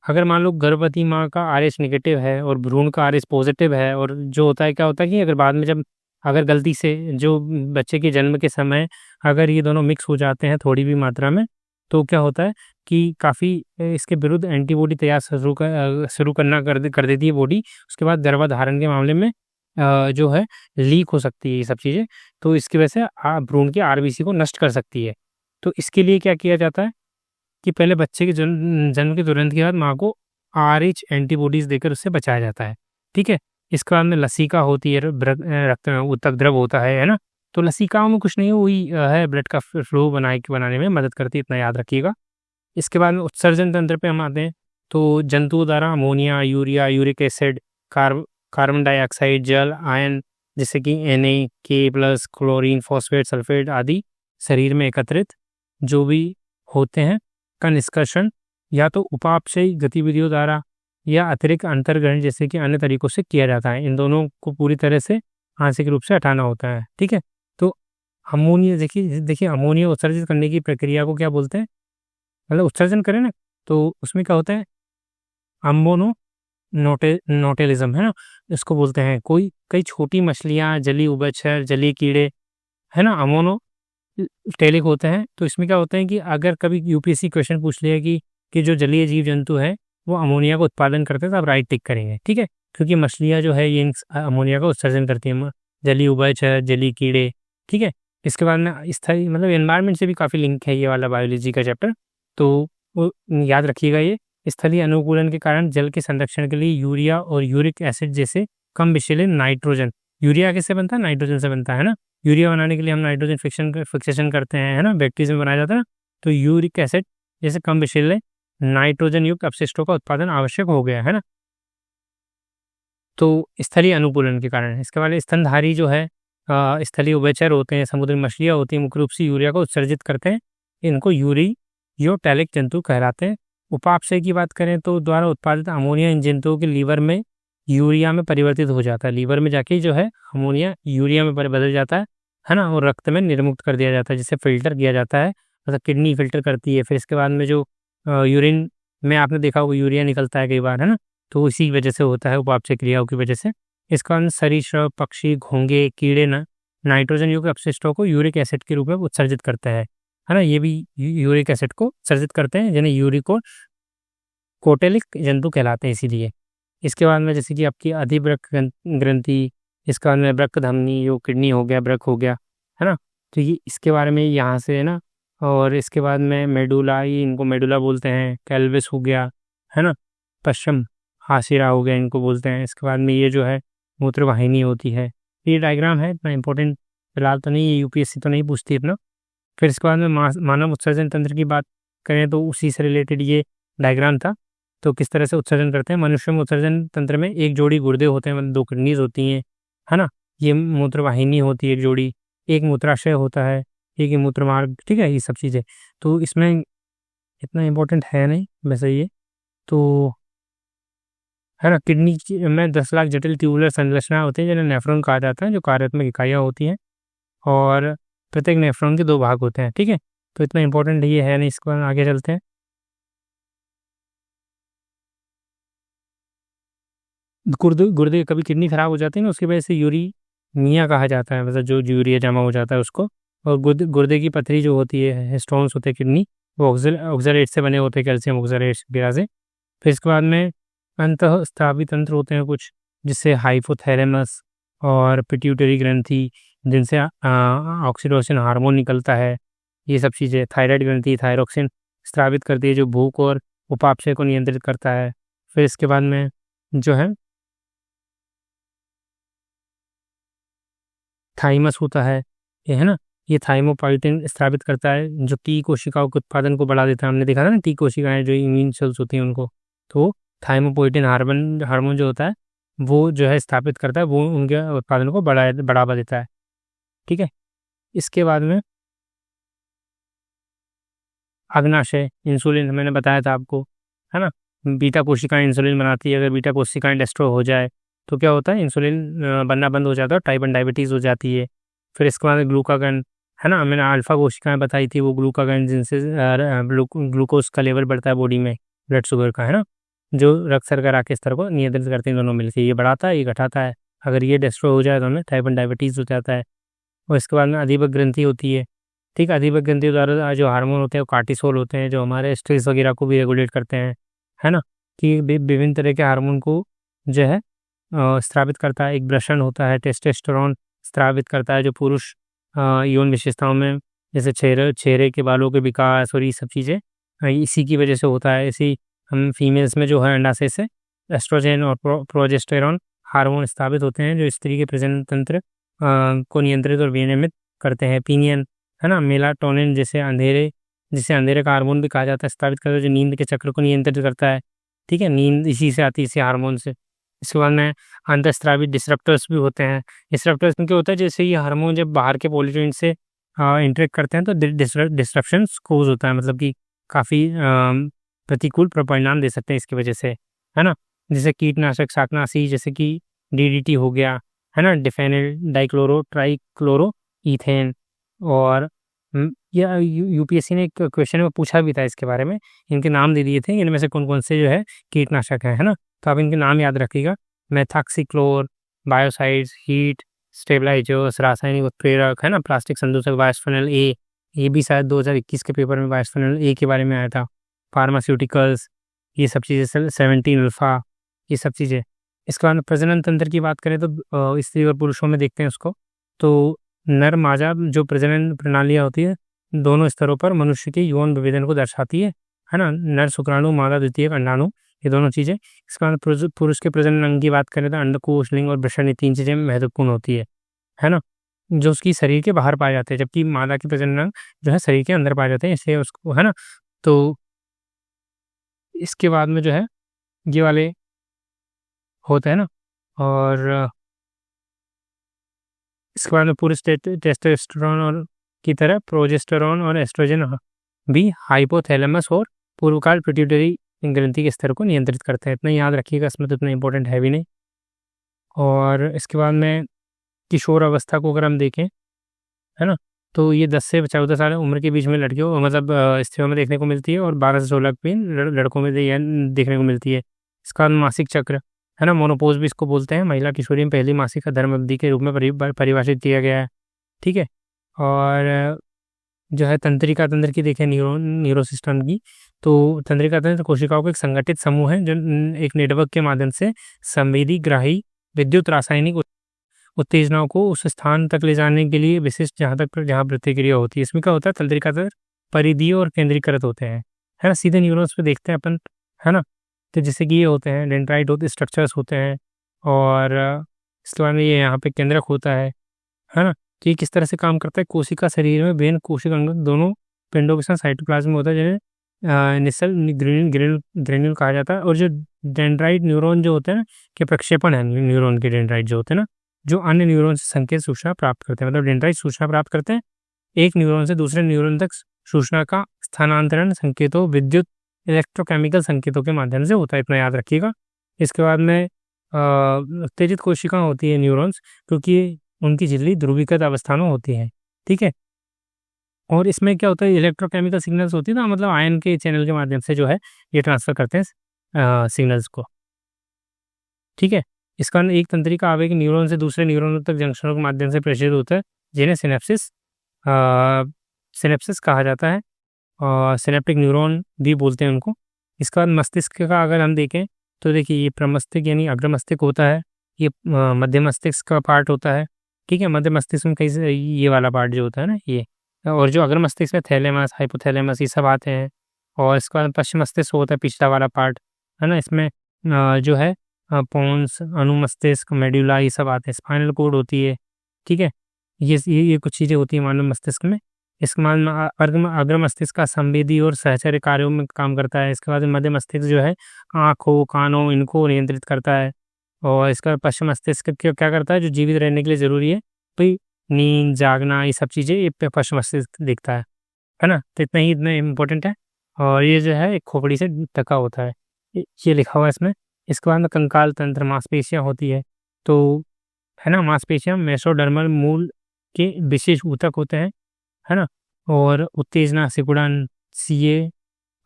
अगर मान लो गर्भवती माँ का आरएच नेगेटिव है और भ्रूण का आरएच पॉजिटिव है, और जो होता है क्या होता है कि अगर बाद में जब अगर गलती से जो बच्चे के जन्म के समय अगर ये दोनों मिक्स हो जाते हैं थोड़ी भी मात्रा में, तो क्या होता है कि काफ़ी इसके विरुद्ध एंटीबॉडी तैयार शुरू करना कर देती है बॉडी। उसके बाद गर्भधारण के मामले में जो है लीक हो सकती है ये सब चीज़ें, तो इसकी वजह से भ्रूण के आरबीसी को नष्ट कर सकती है। तो इसके लिए क्या किया जाता है कि पहले बच्चे के जन्म के तुरंत के बाद माँ को आरएच एंटीबॉडीज देकर उससे बचाया जाता है, ठीक है। इसके बाद में लसिका होती है, रक्त में ऊतक द्रव होता है ना। तो लसिकाओं में कुछ नहीं, वही है ब्लड का फ्लो बनाने में मदद करती है, इतना याद रखिएगा। इसके बाद में उत्सर्जन तंत्र पे हम आते हैं। तो जंतुओं द्वारा ammonia, urea, uric acid, carbon dioxide, जल, आयन जैसे कि Na, K+, chlorine, phosphate, sulphate आदि शरीर में एकत्रित जो भी होते हैं का निष्कर्षण या तो उपापचयी गतिविधियों द्वारा या अतिरिक्त अंतर्ग्रहण जैसे कि अन्य तरीकों से किया जाता है। इन दोनों को पूरी तरह से आंशिक रूप से हटाना होता है, ठीक है। तो अमोनिया देखिए अमोनिया उत्सर्जित करने की प्रक्रिया को क्या बोलते हैं? मतलब उत्सर्जन करें ना, तो उसमें क्या होता है? अम्मोनो नोटेलिज्म, है ना, इसको बोलते हैं। कई छोटी मछलियाँ, जलीय उभयचर, जलीय कीड़े, है ना, अमोनो टेलिक होते हैं। तो इसमें क्या होता है कि अगर कभी यूपीएससी क्वेश्चन पूछ लिया कि जो जलीय जीव जंतु है वो अमोनिया का उत्पादन करते हैं, तो आप राइट टिक करेंगे, ठीक है। क्योंकि मछलियाँ जो है ये अमोनिया का उत्सर्जन करती हैं। जलीय उभयचर, जलीय कीड़े, ठीक है। इसके बाद में स्थलीय मतलब एनवायरनमेंट से भी काफ़ी लिंक है ये वाला बायोलॉजी का चैप्टर, तो वो याद रखिएगा ये। स्थलीय अनुकूलन के कारण जल के संरक्षण के लिए यूरिया और यूरिक एसिड जैसे कम विषैले नाइट्रोजन, यूरिया किससे बनता है? नाइट्रोजन से बनता है ना। यूरिया बनाने के लिए हम नाइट्रोजन फिक्सेशन करते हैं, है ना, बैक्टीरिया में बनाया जाता है ना। तो यूरिक एसिड जैसे कम विषैले नाइट्रोजन युक्त अपशिष्टों का उत्पादन आवश्यक हो गया है ना। तो स्थलीय अनुकूलन के कारण। इसके बाद स्तनधारी जो है स्थलीय उभयचर होते हैं, समुद्री मछलियाँ होती हैं, मुख्य रूप से यूरिया को उत्सर्जित करते हैं। इनको यूरियोटैलिक जंतु कहलाते हैं। उपापचय की बात करें तो द्वारा उत्पादित अमोनिया इन जंतुओं के लीवर में यूरिया में परिवर्तित हो जाता है। लीवर में जाके जो है अमोनिया यूरिया में बदल जाता है ना, और रक्त में निर्मुक्त कर दिया जाता है, जिसे फिल्टर किया जाता है, मतलब किडनी फिल्टर करती है। फिर इसके बाद में जो यूरिन में आपने देखा होगा यूरिया निकलता है कई बार, है ना, तो इसी वजह से होता है, उपापचय क्रियाओं की वजह से। इसका कारण सरीसृप, पक्षी, घोंघे, कीड़े नाइट्रोजन युक्त अपशिष्टों को यूरिक एसिड के रूप में उत्सर्जित करते हैं, है ना। ये भी यूरिक एसिड को उत्सर्जित करते हैं, जिन्हें यूरिकोटैलिक जंतु कहलाते हैं इसीलिए। इसके बाद में जैसे कि आपकी अधिवृक्क ग्रंथि, इसके बाद में वृक्क धमनी, जो किडनी हो गया, वृक्क हो गया, है ना। तो ये इसके बारे में यहाँ से है ना। और इसके बाद में मेडुला, ये इनको मेडुला बोलते हैं। कैल्विस हो गया, है ना, पश्चिम हाशिरा हो गया, इनको बोलते हैं। इसके बाद में ये जो है मूत्र वाहिनी होती है। ये डायग्राम है, इतना इंपॉर्टेंट फिलहाल तो नहीं, ये यूपीएससी तो नहीं पूछती अपना। फिर इसके बाद में मानव उत्सर्जन तंत्र की बात करें तो उसी से रिलेटेड ये डायग्राम था। तो किस तरह से उत्सर्जन करते हैं? मनुष्य में उत्सर्जन तंत्र में एक जोड़ी गुर्दे होते हैं, मतलब 2 किडनीज होती हैं, है ना। ये मूत्रवाहिनी होती है एक जोड़ी, एक मूत्राशय होता है, एक मूत्र मार्ग, ठीक है, ये सब चीज़ें। तो इसमें इतना इम्पोर्टेंट है नहीं वैसे ये तो, है ना। किडनी में 10 लाख जटिल ट्यूबुलर संरचना होती है, जिन्हें नेफ्रॉन कहा जाता है, जो कार्यात्मक इकाइयाँ होती हैं, और प्रत्येक नेफ्रॉन के 2 भाग होते हैं, ठीक है। तो इतना इम्पोर्टेंट ये है नहीं, इसको आगे चलते हैं। गुर्दे कभी किडनी खराब हो जाती है ना, उसकी वजह से यूरीमिया कहा जाता है, मतलब जो यूरिया जमा हो जाता है उसको। और गुर्दे की पथरी जो होती है, स्टोन्स होते हैं किडनी, वो ऑक्सलेट से बने होते हैं, कैल्शियम ऑक्सलेट वगैरह से। फिर इसके बाद में अंतःस्रावी तंत्र होते हैं कुछ, जिससे हाइपोथैलेमस और पिट्यूटरी ग्रंथि, जिनसे ऑक्सीटोसिन हार्मोन निकलता है, ये सब चीज़ें। थायराइड ग्रंथि थायरोक्सिन स्रावित करती है, जो भूख और उपापचय को नियंत्रित करता है। फिर इसके बाद में जो है थाइमस होता है, ये है ना, ये थाइमोपाइटिन स्रावित करता है, जो टी कोशिकाओं के उत्पादन को बढ़ा देता है। हमने देखा था ना, टी कोशिकाएं जो इम्यून सेल्स होती हैं उनको, तो थाइमोपोइटिन हार्मोन जो होता है वो जो है स्थापित करता है, वो उनके उत्पादन को बढ़ावा देता है, ठीक है। इसके बाद में अग्नाशय, इंसुलिन मैंने बताया था आपको, है ना। बीटा कोशिकाएं इंसुलिन बनाती है, अगर बीटा कोशिकाएं डिस्ट्रॉय हो जाए तो क्या होता है, इंसुलिन बनना बंद हो जाता है, टाइप 1 डायबिटीज़ हो जाती है। फिर इसके बाद ग्लूकागन, है ना, मैंने अल्फा कोशिकाएं बताई थी, वो ग्लूकागन, जिनसे ग्लूकोज का लेवल बढ़ता है बॉडी में, ब्लड शुगर का, है ना, जो रक्त शर्करा के स्तर को नियंत्रित करते हैं दोनों मिलकर। ये बढ़ाता है, ये घटाता है। अगर ये डिस्ट्रॉय हो जाए तो हमें टाइप 1 डायबिटीज़ हो जाता है। और इसके बाद में अधिवृक्क ग्रंथि होती है, ठीक है। अधिवृक्क ग्रंथि द्वारा जो हार्मोन होते हैं वो कार्टिसोल होते हैं, जो हमारे स्ट्रेस वगैरह को भी रेगुलेट करते हैं, है ना, कि विभिन्न तरह के हार्मोन को जो है स्रावित करता है। एक ब्रशन होता है, टेस्टोस्टेरोन स्रावित करता है, जो पुरुष यौन विशेषताओं में, जैसे चेहरे के बालों के विकास और ये सब चीज़ें इसी की वजह से होता है। इसी हम फीमेल्स में जो है अंडाशय से एस्ट्रोजन और प्रोजेस्टेरॉन हार्मोन स्थापित होते हैं, जो स्त्री के प्रजनन तंत्र को नियंत्रित और विनियमित करते हैं। पीनियन, है ना, मेलाटोनिन जिसे अंधेरे का हार्मोन भी कहा जाता है, स्थापित करता है, जो नींद के चक्र को नियंत्रित करता है, ठीक है। नींद इसी से आती है, इसी हार्मोन से। इसके बाद में अंतःस्रावी डिसरप्टर्स भी होते हैं। डिसरप्टर्स में क्या होता है, जैसे ये हार्मोन जब बाहर के पॉल्यूटेंट से इंटरेक्ट करते हैं तो डिसरप्शंस कोज होता है, मतलब कि काफ़ी प्रतिकूल परिणाम दे सकते हैं इसकी वजह से, है ना। जैसे कीटनाशक, शाकनाशी, जैसे कि डीडीटी हो गया, है ना, डिफेनिल डाइक्लोरो ट्राइक्लोरो ईथेन। और यह यूपीएससी ने एक क्वेश्चन में पूछा भी था इसके बारे में, इनके नाम दे दिए थे, इनमें से कौन कौन से जो है कीटनाशक है ना। तो आप इनके नाम याद रखिएगा, मेथाक्सीक्लोर, बायोसाइड्स, हीट स्टेबलाइजर्स, रासायनिक उत्प्रेरक, है ना, प्लास्टिक संदूषक, बायोस्फेनल ए, ये भी शायद 2021 के पेपर में बायोस्फेनल ए के बारे में आया था। फार्मास्यूटिकल्स, ये सब चीज़ें, 17 अल्फा, ये सब चीज़ें। इसके बाद प्रजनन तंत्र की बात करें तो स्त्री और पुरुषों में देखते हैं उसको, तो नर मादा जो प्रजनन प्रणालियाँ होती है, दोनों स्तरों पर मनुष्य के यौन विभेदन को दर्शाती है ना? नर शुक्राणु, मादा द्वितीयक अंडाणु, ये दोनों चीज़ें। इसके बाद पुरुष के प्रजनन अंग की बात करें तो अंडकोश, लिंग और वृषण, ये 3 चीज़ें महत्वपूर्ण होती है ना? जो उसकी शरीर के बाहर पाए जाते हैं, जबकि मादा के प्रजनन अंग जो है शरीर के अंदर पाए जाते हैं, इसलिए उसको, है ना? तो इसके बाद में जो है ये वाले होते हैं ना, और इसके बाद में पुरुष टेस्टोस्टेरोन और की तरह प्रोजेस्टेरोन और एस्ट्रोजन भी हाइपोथैलेमस और पूर्वकाल पिट्यूटरी ग्रंथि के स्तर को नियंत्रित करते हैं। इतना याद रखिएगा, इसमें तो इतना इंपॉर्टेंट है भी नहीं। और इसके बाद में किशोर अवस्था को अगर हम देखें, है ना, तो ये 10 से 14 साल उम्र के बीच में लड़कियों, मतलब स्त्रियों में देखने को मिलती है, और 12 से 16 की लड़कों में देखने को मिलती है। इसका मासिक चक्र, है ना, मोनोपोज भी इसको बोलते हैं, महिला किशोरी में पहली मासिक धर्म अवधि के रूप में परिभाषित किया गया है। ठीक है। और जो है तंत्रिका तंत्र की देखें, न्यूरो सिस्टम की, तो तंत्रिका तंत्र कोशिकाओं का एक संगठित समूह है जो एक नेटवर्क के माध्यम से संवेदी, ग्राही, विद्युत, रासायनिक उत्तेजनाओं को उस स्थान तक ले जाने के लिए विशिष्ट जहाँ प्रतिक्रिया होती है। इसमें क्या होता है, तंत्रिका तंत्र परिधीय और केंद्रीकृत होते हैं, है ना। सीधे न्यूरॉन्स पे देखते हैं अपन, है ना। तो जैसे कि ये होते हैं डेंड्राइट होते स्ट्रक्चर्स होते हैं, और इसके बाद में ये यहाँ पे केंद्रक होता है ना। तो ये किस तरह से काम करता है, कोशिका शरीर में बेन कोशिका अंग दोनों पिंडों के साथ साइटोप्लाज्म होता है, जिन्हें निसल ग्रेन्यूल कहा जाता है। और जो डेंड्राइट न्यूरॉन जो होते हैं के प्रक्षेपण है न्यूरॉन के, डेंड्राइट जो होते हैं ना, जो अन्य न्यूरॉन से संकेत सूचना प्राप्त करते हैं, मतलब डेंड्राइट सूचना प्राप्त करते हैं एक न्यूरॉन से दूसरे न्यूरॉन तक। सूचना का स्थानांतरण संकेतों, विद्युत, इलेक्ट्रोकेमिकल संकेतों के माध्यम से होता है, इतना याद रखिएगा। इसके बाद में उत्तेजित कोशिका होती है न्यूरॉन्स, क्योंकि उनकी झिल्ली ध्रुवीकृत अवस्था में होती है। ठीक है। और इसमें क्या होता है, इलेक्ट्रोकेमिकल सिग्नल्स होती है ना, मतलब आयन के चैनल के माध्यम से जो है ये ट्रांसफर करते हैं सिग्नल्स को। ठीक है। इसका एक तंत्रिका आवेग न्यूरॉन से दूसरे न्यूरॉन तक जंक्शनों के माध्यम से प्रेषित होता है, जिन्हें सिनेप्सिस कहा जाता है, और सिनेप्टिक न्यूरॉन भी बोलते हैं उनको। इसके बाद मस्तिष्क का अगर हम देखें तो देखिए, ये प्रमस्तिष्क यानी अग्र मस्तिष्क होता है, ये मध्य मस्तिष्क का पार्ट होता है। ठीक है। मध्य मस्तिष्क में कहीं से ये वाला पार्ट जो होता है ना ये, और जो अग्र मस्तिष्क में थैलेमस, हाइपोथैलेमस, ये सब आते हैं। और इसके बाद पश्चिम मस्तिष्क होता है पिछला वाला पार्ट, है ना। इसमें जो है पोन्स, अनुमस्तिष्क, मेड्यूला, ये सब आते हैं। स्पाइनल कोड होती है। ठीक है। ये कुछ चीज़ें होती है मानव मस्तिष्क में। इसके बाद अग्र मस्तिष्क का संवेदी और सहचर्य कार्यों में काम करता है। इसके बाद मध्य मस्तिष्क जो है आँखों, कानों, इनको नियंत्रित करता है। और इसका पश्चिम मस्तिष्क क्या करता है, जो जीवित रहने के लिए ज़रूरी है भाई, नींद, जागना, ये सब चीज़ें ये पश्चिम मस्तिष्क देखता है ना। तो इतना इम्पोर्टेंट है। और ये जो है एक खोपड़ी से ढका होता है, ये लिखा हुआ है इसमें। इसके बाद में कंकाल तंत्र, मांसपेशियाँ होती है, तो है ना, मांसपेशियाँ मेसोडर्मल मूल के विशेष ऊतक होते हैं, है ना। और उत्तेजना, सिकुड़न, सीए,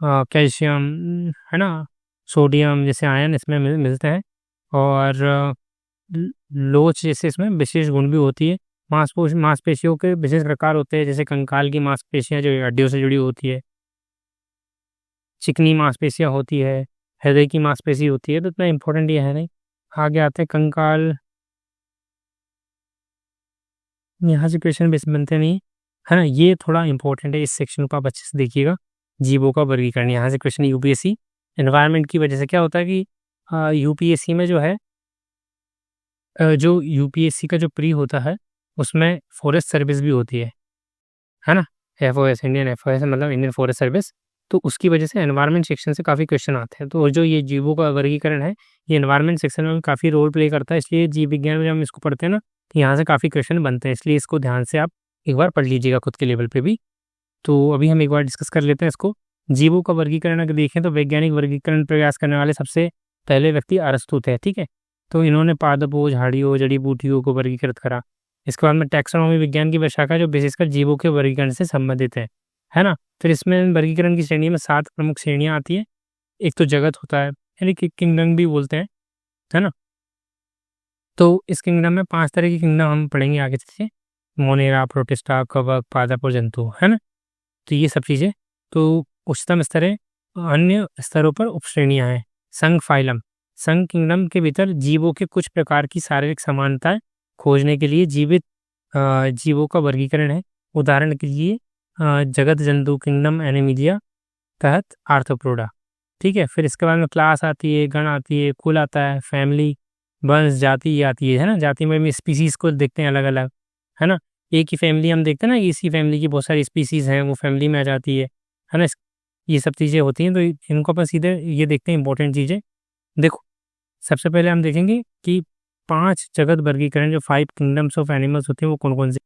कैल्शियम, है ना, सोडियम जैसे आयन इसमें मिलते हैं। और लोच जैसे इसमें विशेष गुण भी होती है। मांसपेशियों के विशेष प्रकार होते हैं, जैसे कंकाल की मांसपेशियाँ जो हड्डियों से जुड़ी होती है, चिकनी मांसपेशियाँ होती है, हृदय की मांसपेशी होती है। तो इतना इम्पोर्टेंट ये है नहीं। आगे आते हैं कंकाल, यहाँ से क्वेश्चन बेस बनते नहीं, है ना। ये थोड़ा इंपॉर्टेंट है, इस सेक्शन को आप अच्छे से देखिएगा। जीवों का वर्गीकरण, यहाँ से क्वेश्चन यूपीएससी एनवायरनमेंट की वजह से क्या होता है कि यूपीएससी में जो है जो यूपीएससी का जो प्री होता है उसमें फॉरेस्ट सर्विस भी होती है ना। एफओएस, इंडियन एफओएस मतलब इंडियन फॉरेस्ट सर्विस। तो उसकी वजह से एनवायरनमेंट सेक्शन से काफ़ी क्वेश्चन आते हैं। तो जो ये जीवों का वर्गीकरण है, ये एनवायरनमेंट सेक्शन में काफ़ी रोल प्ले करता है, इसलिए जीव विज्ञान में जब हम इसको पढ़ते हैं ना, तो यहाँ से काफ़ी क्वेश्चन बनते हैं, इसलिए इसको ध्यान से आप एक बार पढ़ लीजिएगा खुद के लेवल पे भी। तो अभी हम एक बार डिस्कस कर लेते हैं इसको। जीवों का वर्गीकरण अगर देखें तो वैज्ञानिक वर्गीकरण प्रयास करने वाले सबसे पहले व्यक्ति अरस्तु थे। ठीक है। तो इन्होंने पादपों, झाड़ियों, जड़ी बूटियों को वर्गीकृत करा। इसके बाद में टैक्सोनॉमी विज्ञान की शाखा जो विशेषकर जीवों के वर्गीकरण से संबंधित है ना। फिर इसमें वर्गीकरण की श्रेणी में 7 प्रमुख श्रेणियाँ आती है। एक तो जगत होता है, यानी कि किंगडम भी बोलते हैं, है ना। तो इस किंगडम में 5 तरह की किंगडम हम पढ़ेंगे आगे से, मोनेरा, प्रोटिस्टा, कवक, पादप और जंतु, है ना। तो ये सब चीज़ें। तो उच्चतम स्तर है, अन्य स्तरों पर उपश्रेणियाँ हैं। संघ फाइलम, संघ किंगडम के भीतर जीवों के कुछ प्रकार की शारीरिक समानताएं खोजने के लिए जीवित जीवों का वर्गीकरण है। उदाहरण के लिए जगत जंतु किंगडम एनिमिलिया तहत आर्थ्रोपोडा। ठीक है, फिर इसके बाद में क्लास आती है, गण आती है, कुल आता है, फैमिली, वंश, जाति आती है ना। जाति में भी स्पीसीज को देखते हैं अलग अलग, है ना। एक ही फैमिली हम देखते हैं ना, इसी फैमिली की बहुत सारी स्पीसीज हैं, वो फैमिली में आ जाती है ना। ये सब चीज़ें होती हैं, तो इनको अपन सीधे ये देखते हैं इंपॉर्टेंट चीज़ें। देखो, सबसे पहले हम देखेंगे कि 5 जगत वर्गीकरण जो 5 किंगडम्स ऑफ एनिमल्स होते हैं वो कौन कौन से।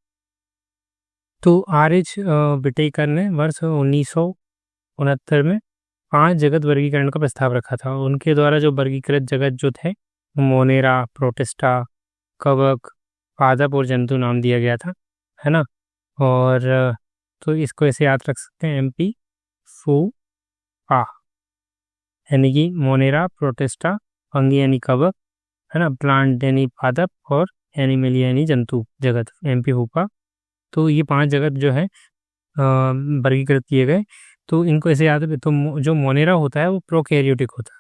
तो आर.एच. बिटेकर ने वर्ष 1969 में 5 जगत वर्गीकरण का प्रस्ताव रखा था। उनके द्वारा जो वर्गीकृत जगत जो थे मोनेरा, प्रोटिस्टा, कवक, पादप और जंतु नाम दिया गया था, है ना। और तो इसको ऐसे याद रख सकते हैं, MP फू आ, यानी कि मोनेरा, प्रोटिस्टा, फंगी यानी कवक, है ना, प्लांट यानी पादप और एनिमलिया यानी जंतु जगत, MP फूपा। तो ये 5 जगत जो है वर्गीकृत किए गए। तो इनको ऐसे याद है। तो जो मोनेरा होता है वो प्रोकैरियोटिक होता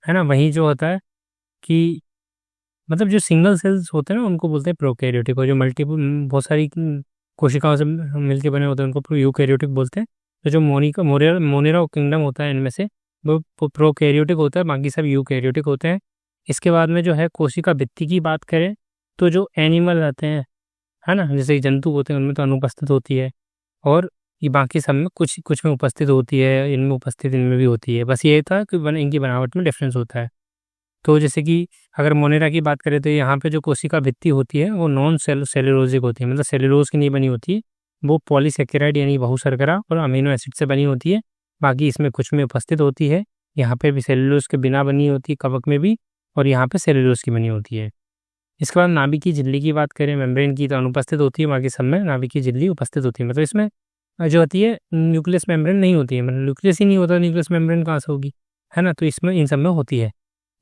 है ना। वहीं जो होता है कि मतलब जो सिंगल सेल्स होते हैं ना उनको बोलते हैं प्रोकैरियोटिक, और जो मल्टीपल बहुत सारी कोशिकाओं से मिलकर बने होते हैं उनको यूकैरियोटिक बोलते हैं। तो जो मोनेरा किंगडम होता है इनमें से वो प्रोकैरियोटिक होता है, बाकी सब यूकैरियोटिक होते हैं। इसके बाद में जो है कोशिका भित्ति की बात करें तो जो एनिमल आते हैं, है ना, जैसे जंतु होते हैं उनमें तो अनुपस्थित होती है, और ये बाकी सब में कुछ कुछ में उपस्थित होती है, इनमें उपस्थित इनमें भी होती है। बस ये था कि इनकी बनावट में डिफरेंस होता है। तो जैसे कि अगर मोनेरा की बात करें तो यहाँ पे जो कोशिका भित्ति होती है वो नॉन सेलुलोजिक होती है, मतलब सेलुलोज की नहीं बनी होती है। वो पॉलीसेकेराइड यानी बहुशर्करा और अमीनो एसिड से बनी होती है। बाकी इसमें कुछ में उपस्थित होती है। यहाँ पे भी सेलुलोज के बिना बनी होती है, कवक में भी, और यहाँ पे सेलुलोज की बनी होती है। इसके बाद नाभिक की झिल्ली की बात करें, मेम्ब्रेन की तो अनुपस्थित होती है, बाकी सब में नाभिक की झिल्ली उपस्थित होती है। मतलब इसमें जो होती है न्यूक्लियस मेम्ब्रेन नहीं होती है, मतलब न्यूक्लियस ही नहीं होता, न्यूक्लियस मेम्ब्रेन कहाँ से होगी, है ना। तो इसमें इन सब में होती है।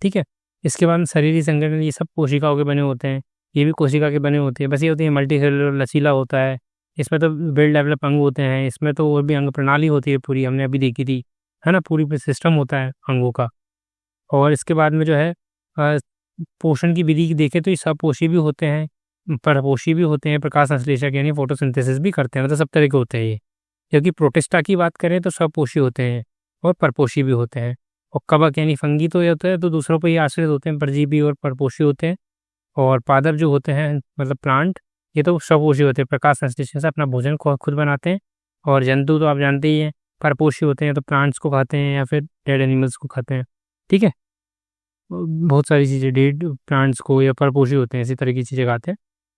ठीक है, इसके बाद शरीरीय संगठन ये सब कोशिकाओं के बने होते हैं, ये भी कोशिका के बने होते हैं। बस ये होती है मल्टी सेलुलर, लचीला होता है। इसमें तो वेल डेवलप अंग होते हैं, इसमें तो और भी अंग प्रणाली होती है पूरी, हमने अभी देखी थी, है ना। पूरी सिस्टम होता है अंगों का। और इसके बाद में जो है पोषण की विधि देखें तो ये सपोषी भी होते हैं, परपोषी भी होते हैं, प्रकाश संश्लेषक यानी फोटोसिंथेसिस भी करते हैं, मतलब सब तरह के होते हैं ये। क्योंकि प्रोटिस्टा की बात करें तो सपोषी होते हैं और परपोषी भी होते हैं। और कवक यानी फंगी तो ये होता है, तो दूसरों पर ये आश्रित होते हैं, परजीवी और परपोषी होते हैं। और पादप जो होते हैं मतलब प्लांट, ये तो सपोषी होते हैं, प्रकाश संश्लेषण से अपना भोजन को खुद बनाते हैं। और जंतु तो आप जानते ही हैं, परपोषी होते हैं, तो प्लांट्स को खाते हैं या फिर डेड एनिमल्स को खाते हैं। ठीक है, बहुत सारी चीज़ें डेड प्लांट्स को या परपोषी होते हैं, इसी तरह की चीज़ें खाते हैं।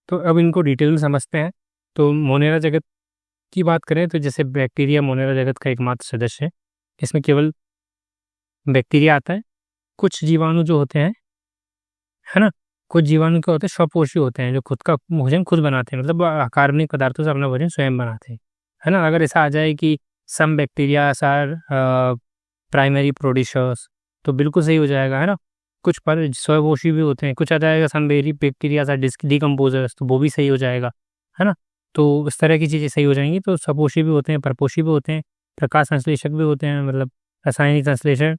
तो अब इनको डिटेल में समझते हैं। तो मोनेरा जगत की बात करें तो जैसे बैक्टीरिया मोनेरा जगत का एकमात्र सदस्य है। इसमें केवल बैक्टीरिया आता है। कुछ जीवाणु जो होते हैं, है ना, कुछ जीवाणु क्या होते हैं, स्वपोषी होते हैं, जो खुद का भोजन खुद बनाते हैं, मतलब अकार्बनिक पदार्थों से अपना भोजन स्वयं बनाते हैं, है ना। अगर ऐसा आ जाए कि some bacteria are primary producers, तो बिल्कुल सही हो जाएगा, है ना। कुछ पर स्वपोषी भी होते हैं, कुछ आ जाएगा सम बैक्टीरिया आर डिकम्पोजर्स, तो वो भी सही हो जाएगा, है ना। तो इस तरह की चीज़ें सही हो जाएंगी। तो स्वपोषी भी होते हैं, परपोषी भी होते हैं, प्रकाश संश्लेषक भी होते हैं, मतलब रासायनिक संश्लेषण,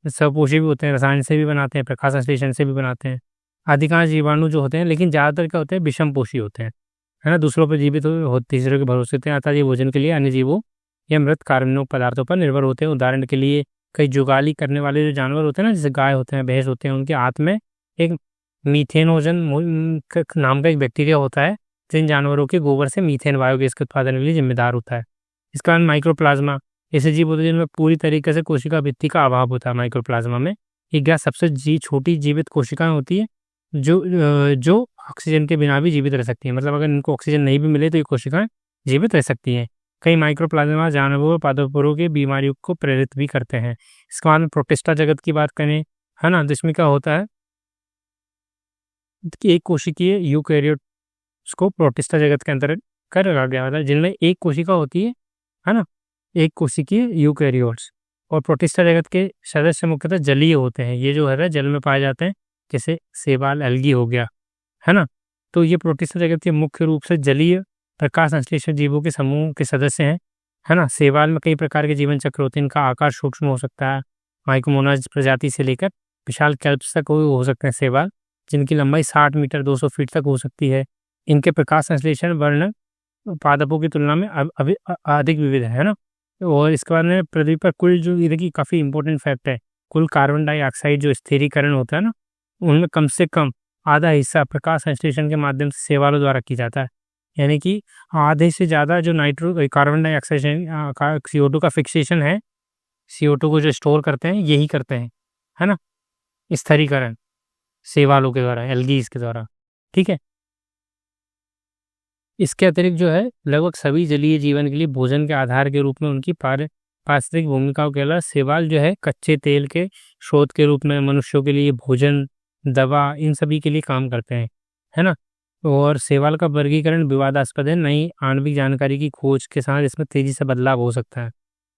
स्वपोषी भी होते हैं, रसायन से भी बनाते हैं, प्रकाश संश्लेषण से भी बनाते हैं। अधिकांश जीवाणु जो होते हैं, लेकिन ज़्यादातर क्या होते हैं, विषमपोषी होते हैं, है ना। दूसरों पर जीवित तीसरे के भरोसे होते हैं, अतः ये भोजन के लिए अन्य जीवों या मृत कार्बनिक पदार्थों पर निर्भर होते हैं। उदाहरण के लिए कई जुगाली करने वाले जो जानवर होते हैं ना, जैसे गाय होते हैं, भैंस होते हैं, उनके हाथ में एक मीथेनोजन नाम का एक बैक्टीरिया होता है, जिन जानवरों के गोबर से मीथेन बायोगैस के उत्पादन के लिए जिम्मेदार होता है। इसके बाद माइक्रोप्लाज्मा, ऐसे जीव होते हैं जिनमें पूरी तरीके से कोशिका भित्ति का अभाव होता है। माइक्रोप्लाज्मा में एक गैस सबसे छोटी जीवित कोशिकाएं होती है, जो ऑक्सीजन के बिना भी जीवित रह सकती हैं, मतलब अगर इनको ऑक्सीजन नहीं भी मिले तो ये कोशिकाएं जीवित रह सकती हैं। कई माइक्रोप्लाज्मा जानवरों और पादपों के बीमारियों को प्रेरित भी करते हैं। इसके बाद में प्रोटिस्टा जगत की बात करें, है ना, तो इसमें क्या होता है कि एक कोशिकीय यूकैरियोट्स को प्रोटिस्टा जगत के अंतर्गत कर रखा गया, मतलब जिनमें एक कोशिका होती है ना, एक कोशिकीय यूकैरियोट्स। और प्रोटिस्टा जगत के सदस्य मुख्यतः जलीय होते हैं, ये जो है जल में पाए जाते हैं, जैसे शैवाल, एल्गी हो गया, है ना। तो ये प्रोटिस्टा जगत के मुख्य रूप से जलीय प्रकाश संश्लेषक जीवों के समूह के सदस्य हैं, है ना। शैवाल में कई प्रकार के जीवन चक्र होते हैं, इनका आकार सूक्ष्म हो सकता है, माइक्रोमोनाज प्रजाति से लेकर विशाल कैल्प्स तक हो सकते हैं शैवाल, जिनकी लंबाई 60 मीटर 200 फीट तक हो सकती है। इनके प्रकाश संश्लेषण वर्णन पादपों की तुलना में अधिक विविध है ना। और इसके बाद में पृथ्वी पर कुल जो ये देखिए काफ़ी इंपॉर्टेंट फैक्ट है, कुल कार्बन डाइऑक्साइड जो स्थिरीकरण होता है ना, उनमें कम से कम आधा हिस्सा प्रकाश संश्लेषण के माध्यम से शैवालों द्वारा की जाता है। यानी कि आधे से ज़्यादा जो कार्बन डाइऑक्साइड CO2 का फिक्सेशन है, CO2 को जो स्टोर करते हैं यही करते हैं, है ना, स्थिरीकरण शैवालों के द्वारा, एल्गीज के द्वारा। ठीक है, इसके अतिरिक्त जो है लगभग सभी जलीय जीवन के लिए भोजन के आधार के रूप में उनकी पारिस्थितिक भूमिकाओं के अलावा शैवाल जो है कच्चे तेल के स्रोत के रूप में मनुष्यों के लिए भोजन, दवा, इन सभी के लिए काम करते हैं, है ना। और शैवाल का वर्गीकरण विवादास्पद है। नई आणविक जानकारी की खोज के साथ इसमें तेजी से बदलाव हो सकता है।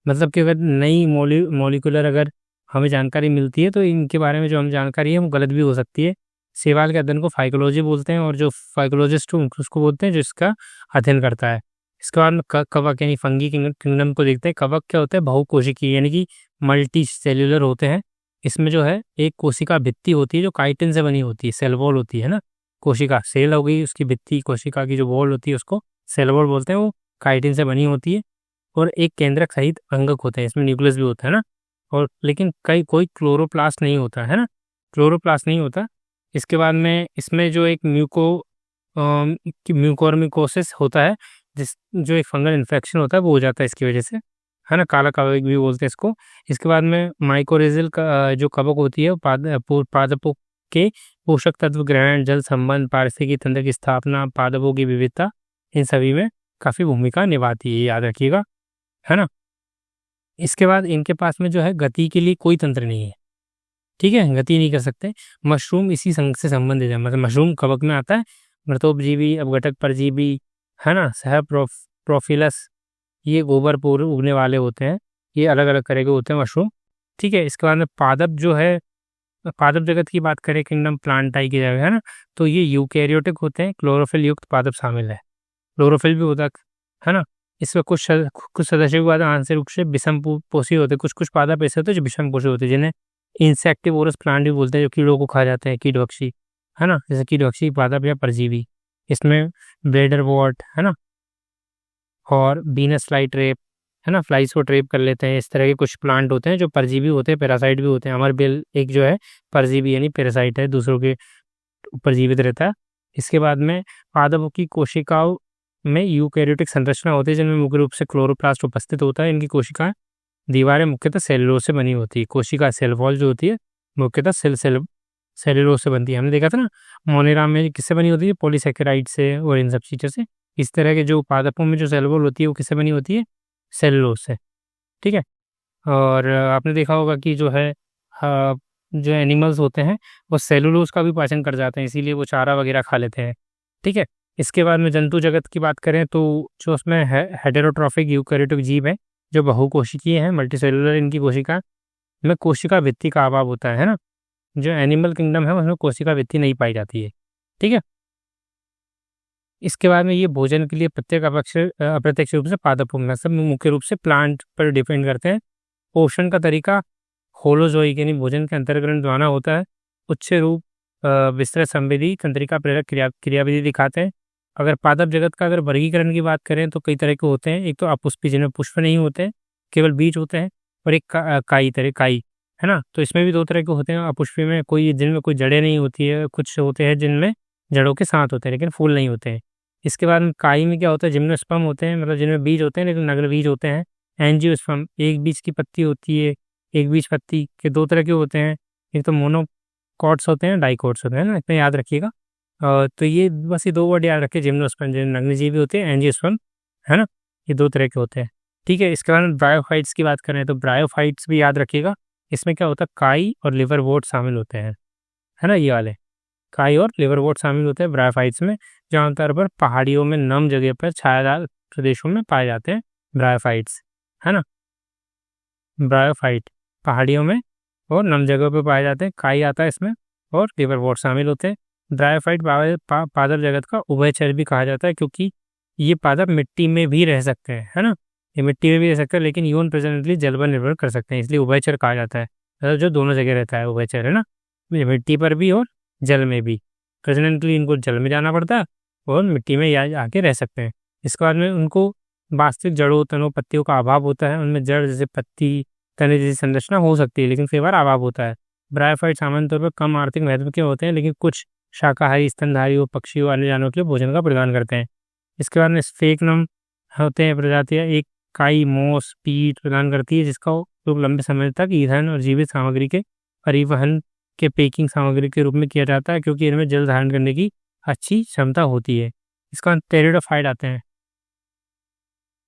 मतलब कि अगर नई मॉलिक्यूलर अगर हमें जानकारी मिलती है तो इनके बारे में जो हम जानकारी है वो गलत भी हो सकती है। शैवाल के अध्ययन को फाइकोलॉजी बोलते हैं और जो फाइकोलॉजिस्ट उसको बोलते हैं जो इसका अध्ययन करता है। इसके बाद में कवक यानी फंगी किंगडम को देखते हैं। कवक क्या होता है? बहुकोशिकीय यानी कि मल्टी सेल्यूलर होते हैं। इसमें जो है एक कोशिका भित्ति होती है जो काइटिन से बनी होती है, सेल वॉल होती है ना। कोशिका सेल हो गई, उसकी भित्ति कोशिका की जो वॉल होती है उसको सेल वॉल बोलते हैं, वो काइटिन से बनी होती है। और एक केंद्रक सहित अंगक होते हैं, इसमें न्यूक्लियस भी होता है ना। और लेकिन कोई क्लोरोप्लास्ट नहीं होता है ना, क्लोरोप्लास्ट नहीं होता। इसके बाद में इसमें जो एक म्यूकोरमिकोसिस होता है, जो एक फंगल इन्फेक्शन होता है वो हो जाता है इसकी वजह से, है ना। काला कवक भी बोलते हैं इसको। इसके बाद में माइकोरेजिल का जो कवक होती है पादपों के पोषक तत्व ग्रहण, जल संबंध, पारिस्थितिकी तंत्र की स्थापना, पादपों की विविधता, इन सभी में काफ़ी भूमिका निभाती है, याद रखिएगा, है ना। इसके बाद इनके पास में जो है गति के लिए कोई तंत्र नहीं है, ठीक है, गति नहीं कर सकते। मशरूम इसी संघ से संबंधित है, मतलब मशरूम कवक में आता है। मृतोपजीवी, अपघटक परजीवी, है ना, प्रोफिलस, ये गोबर पर उगने वाले होते हैं, ये अलग अलग तरह के होते हैं मशरूम, ठीक है। इसके बाद में पादप जो है, पादप जगत की बात करें किंगडम प्लांटाई की जगह, है ना, तो ये यूकैरियोटिक होते हैं। क्लोरोफिल युक्त पादप शामिल है, क्लोरोफिल भी होता है ना। इसमें कुछ सदस्यों के बाद आंशिक रूप से विषम पोषी होते हैं। कुछ पादप ऐसे होते हैं जो विषम पोषी होते हैं, जिन्हें इंसेक्टिवोरस प्लांट भी बोलते हैं, जो कीड़ों को खा जाते हैं, कीटभक्षी, है ना, जैसे कीटभक्षी पादप या परजीवी। इसमें ब्लेडर वॉर्ट, है ना, और बीनस फ्लाई ट्रेप, है ना, फ्लाइज को ट्रेप कर लेते हैं। इस तरह के कुछ प्लांट होते हैं जो परजीवी होते हैं, पैरासाइट भी होते हैं। हमारे बेल एक जो है परजीवी यानी पैरासाइट है, दूसरों के ऊपर जीवित रहता है। इसके बाद में पादपों की कोशिकाओं में यूकैरियोटिक संरचना होती है, जिनमें मुख्य रूप से क्लोरोप्लास्ट उपस्थित होता है। इनकी कोशिकाएं दीवारें मुख्यतः सेलुलोज से बनी होती है। कोशिका सेल वॉल जो होती है मुख्यतः सेलुलोज से बनती है। हमने देखा था ना मोनेरा में किससे बनी होती है? पॉलीसेकेराइड से और इन सब चीज़ों से। इस तरह के जो पादपों में जो सेल वॉल होती है वो किससे बनी होती है? सेलुलोज से, ठीक है। और आपने देखा होगा कि जो है जो एनिमल्स होते हैं वो सेलुलोज का भी पाचन कर जाते हैं, इसीलिए वो चारा वगैरह खा लेते हैं, ठीक है। इसके बाद में जंतु जगत की बात करें तो जो उसमें हेटेरोट्रॉफिक यूकैरियोटिक जीव है जो बहुकोशिकीय हैं, मल्टीसेलुलर, इनकी कोशिका में कोशिका भित्ति का अभाव होता है ना। जो एनिमल किंगडम है उसमें कोशिका भित्ति नहीं पाई जाती है, ठीक है। इसके बाद में ये भोजन के लिए अप्रत्यक्ष रूप से पादपों में सब मुख्य रूप से प्लांट पर डिपेंड करते हैं। पोषण का तरीका होलोजोइक यानी भोजन के अंतर्ग्रहण द्वारा होता है। उच्च रूप विस्तृत संवेदी तंत्रिका प्रेरक क्रियाविधि दिखाते हैं। अगर पादप जगत का अगर वर्गीकरण की बात करें तो कई तरह के होते हैं। एक तो अपुष्पी, जिनमें पुष्प नहीं होते, केवल बीज होते हैं, और एक काई, है ना। तो इसमें भी दो तरह के होते हैं। अपुष्पी में जिनमें कोई जड़ें नहीं होती है, कुछ होते हैं जिनमें जड़ों के साथ होते हैं लेकिन फूल नहीं होते हैं। इसके बाद में काई में क्या होता है? जिम्नोस्पर्म होते हैं, मतलब जिनमें बीज होते हैं लेकिन नग्न बीज होते हैं। एंजियोस्पर्म, एक बीज की पत्ती होती है, एक बीज पत्ती के दो तरह के होते हैं। एक तो मोनोकॉट्स होते हैं, डाइकॉट्स होते हैं ना, इतना याद रखिएगा। तो ये बस ये दो वर्ड याद रखिए, जिम्नोस्पर्म जो नग्नजीवी होते हैं, एंजियोस्पर्म, है ना, ये दो तरह के होते हैं, ठीक है। इसके बाद ब्रायोफाइट्स की बात करें तो ब्रायोफाइट्स भी याद रखिएगा। इसमें क्या होता है? काई और लिवरवोर्ट शामिल होते हैं, है ना, ये वाले काई और लिवरवोर्ट शामिल होते हैं ब्रायोफाइट्स में, जो आमतौर पर पहाड़ियों में नम जगह पर छायादार प्रदेशों में पाए जाते हैं ब्रायोफाइट्स, है ना। ब्रायोफाइट पहाड़ियों में और नम जगह पर पाए जाते हैं। काई आता है इसमें और लिवरवोर्ट शामिल होते हैं। ब्रायोफाइट पादप जगत का उभयचर भी कहा जाता है, क्योंकि ये पादप मिट्टी में भी रह सकते हैं, है ना, ये मिट्टी में भी रह सकते हैं लेकिन यौन प्रेजेंटली जल पर निर्भर कर सकते हैं, इसलिए उभयचर कहा जाता है। मतलब जो दोनों जगह रहता है उभयचर, है ना। मिट्टी पर भी और जल में भी। प्रजनन के लिए इनको जल में जाना पड़ता है और मिट्टी में या आके रह सकते हैं। इसके बाद में उनको वास्तविक जड़ों, तनों, पत्तियों का अभाव होता है। उनमें जड़ जैसे पत्ती, तने जैसी संरचना हो सकती है, लेकिन कई बार अभाव होता है। ब्रायोफाइट सामान्य तौर पर कम आर्थिक महत्व के होते हैं, लेकिन कुछ शाकाहारी, स्तनधारी और पक्षियों, अन्य जानवरों के लिए भोजन का प्रदान करते हैं। इसके बाद में स्फेग्नम होते हैं प्रजातियाँ, एक काई, मोस, पीट प्रदान करती है, जिसका उपयोग लंबे समय तक ईंधन और जीवित सामग्री के परिवहन के पैकिंग सामग्री के रूप में किया जाता है, क्योंकि इनमें जल धारण करने की अच्छी क्षमता होती है। इसके बाद टेरिडोफाइट आते हैं,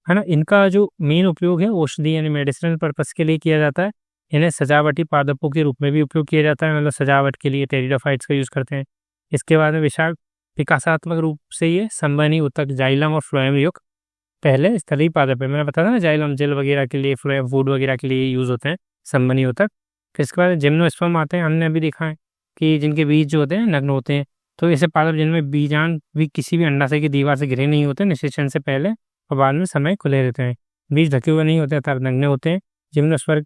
है ना। इनका जो मेन उपयोग है औषधि यानी मेडिसिनल पर्पस के लिए किया जाता है। इन्हें सजावटी पादपों के रूप में भी उपयोग किया जाता है, मतलब सजावट के लिए टेरिडोफाइट्स का यूज़ करते हैं। इसके बाद में विकासात्मक रूप से ये संवहनी ऊतक, जाइलम और फ्लोएम युक्त पहले स्थलीय पादप है। मैंने बताया ना, जाइलम जेल वगैरह के लिए, फ्लोएम फूड वगैरह के लिए यूज़ होते हैं संवहनी ऊतक। फिर इसके बाद जिम्नोस्पर्म आते हैं, हमने अभी देखा है कि जिनके बीज जो होते हैं नग्न होते हैं। तो ऐसे पादप जिनमें बीजांड भी किसी भी अंडाशय की दीवार से घिरे नहीं होते, निषेचन से पहले और बाद में समय खुले रहते हैं। बीज ढके हुए नहीं होते अर्थात नग्न होते हैं। जिम्नोस्पर्म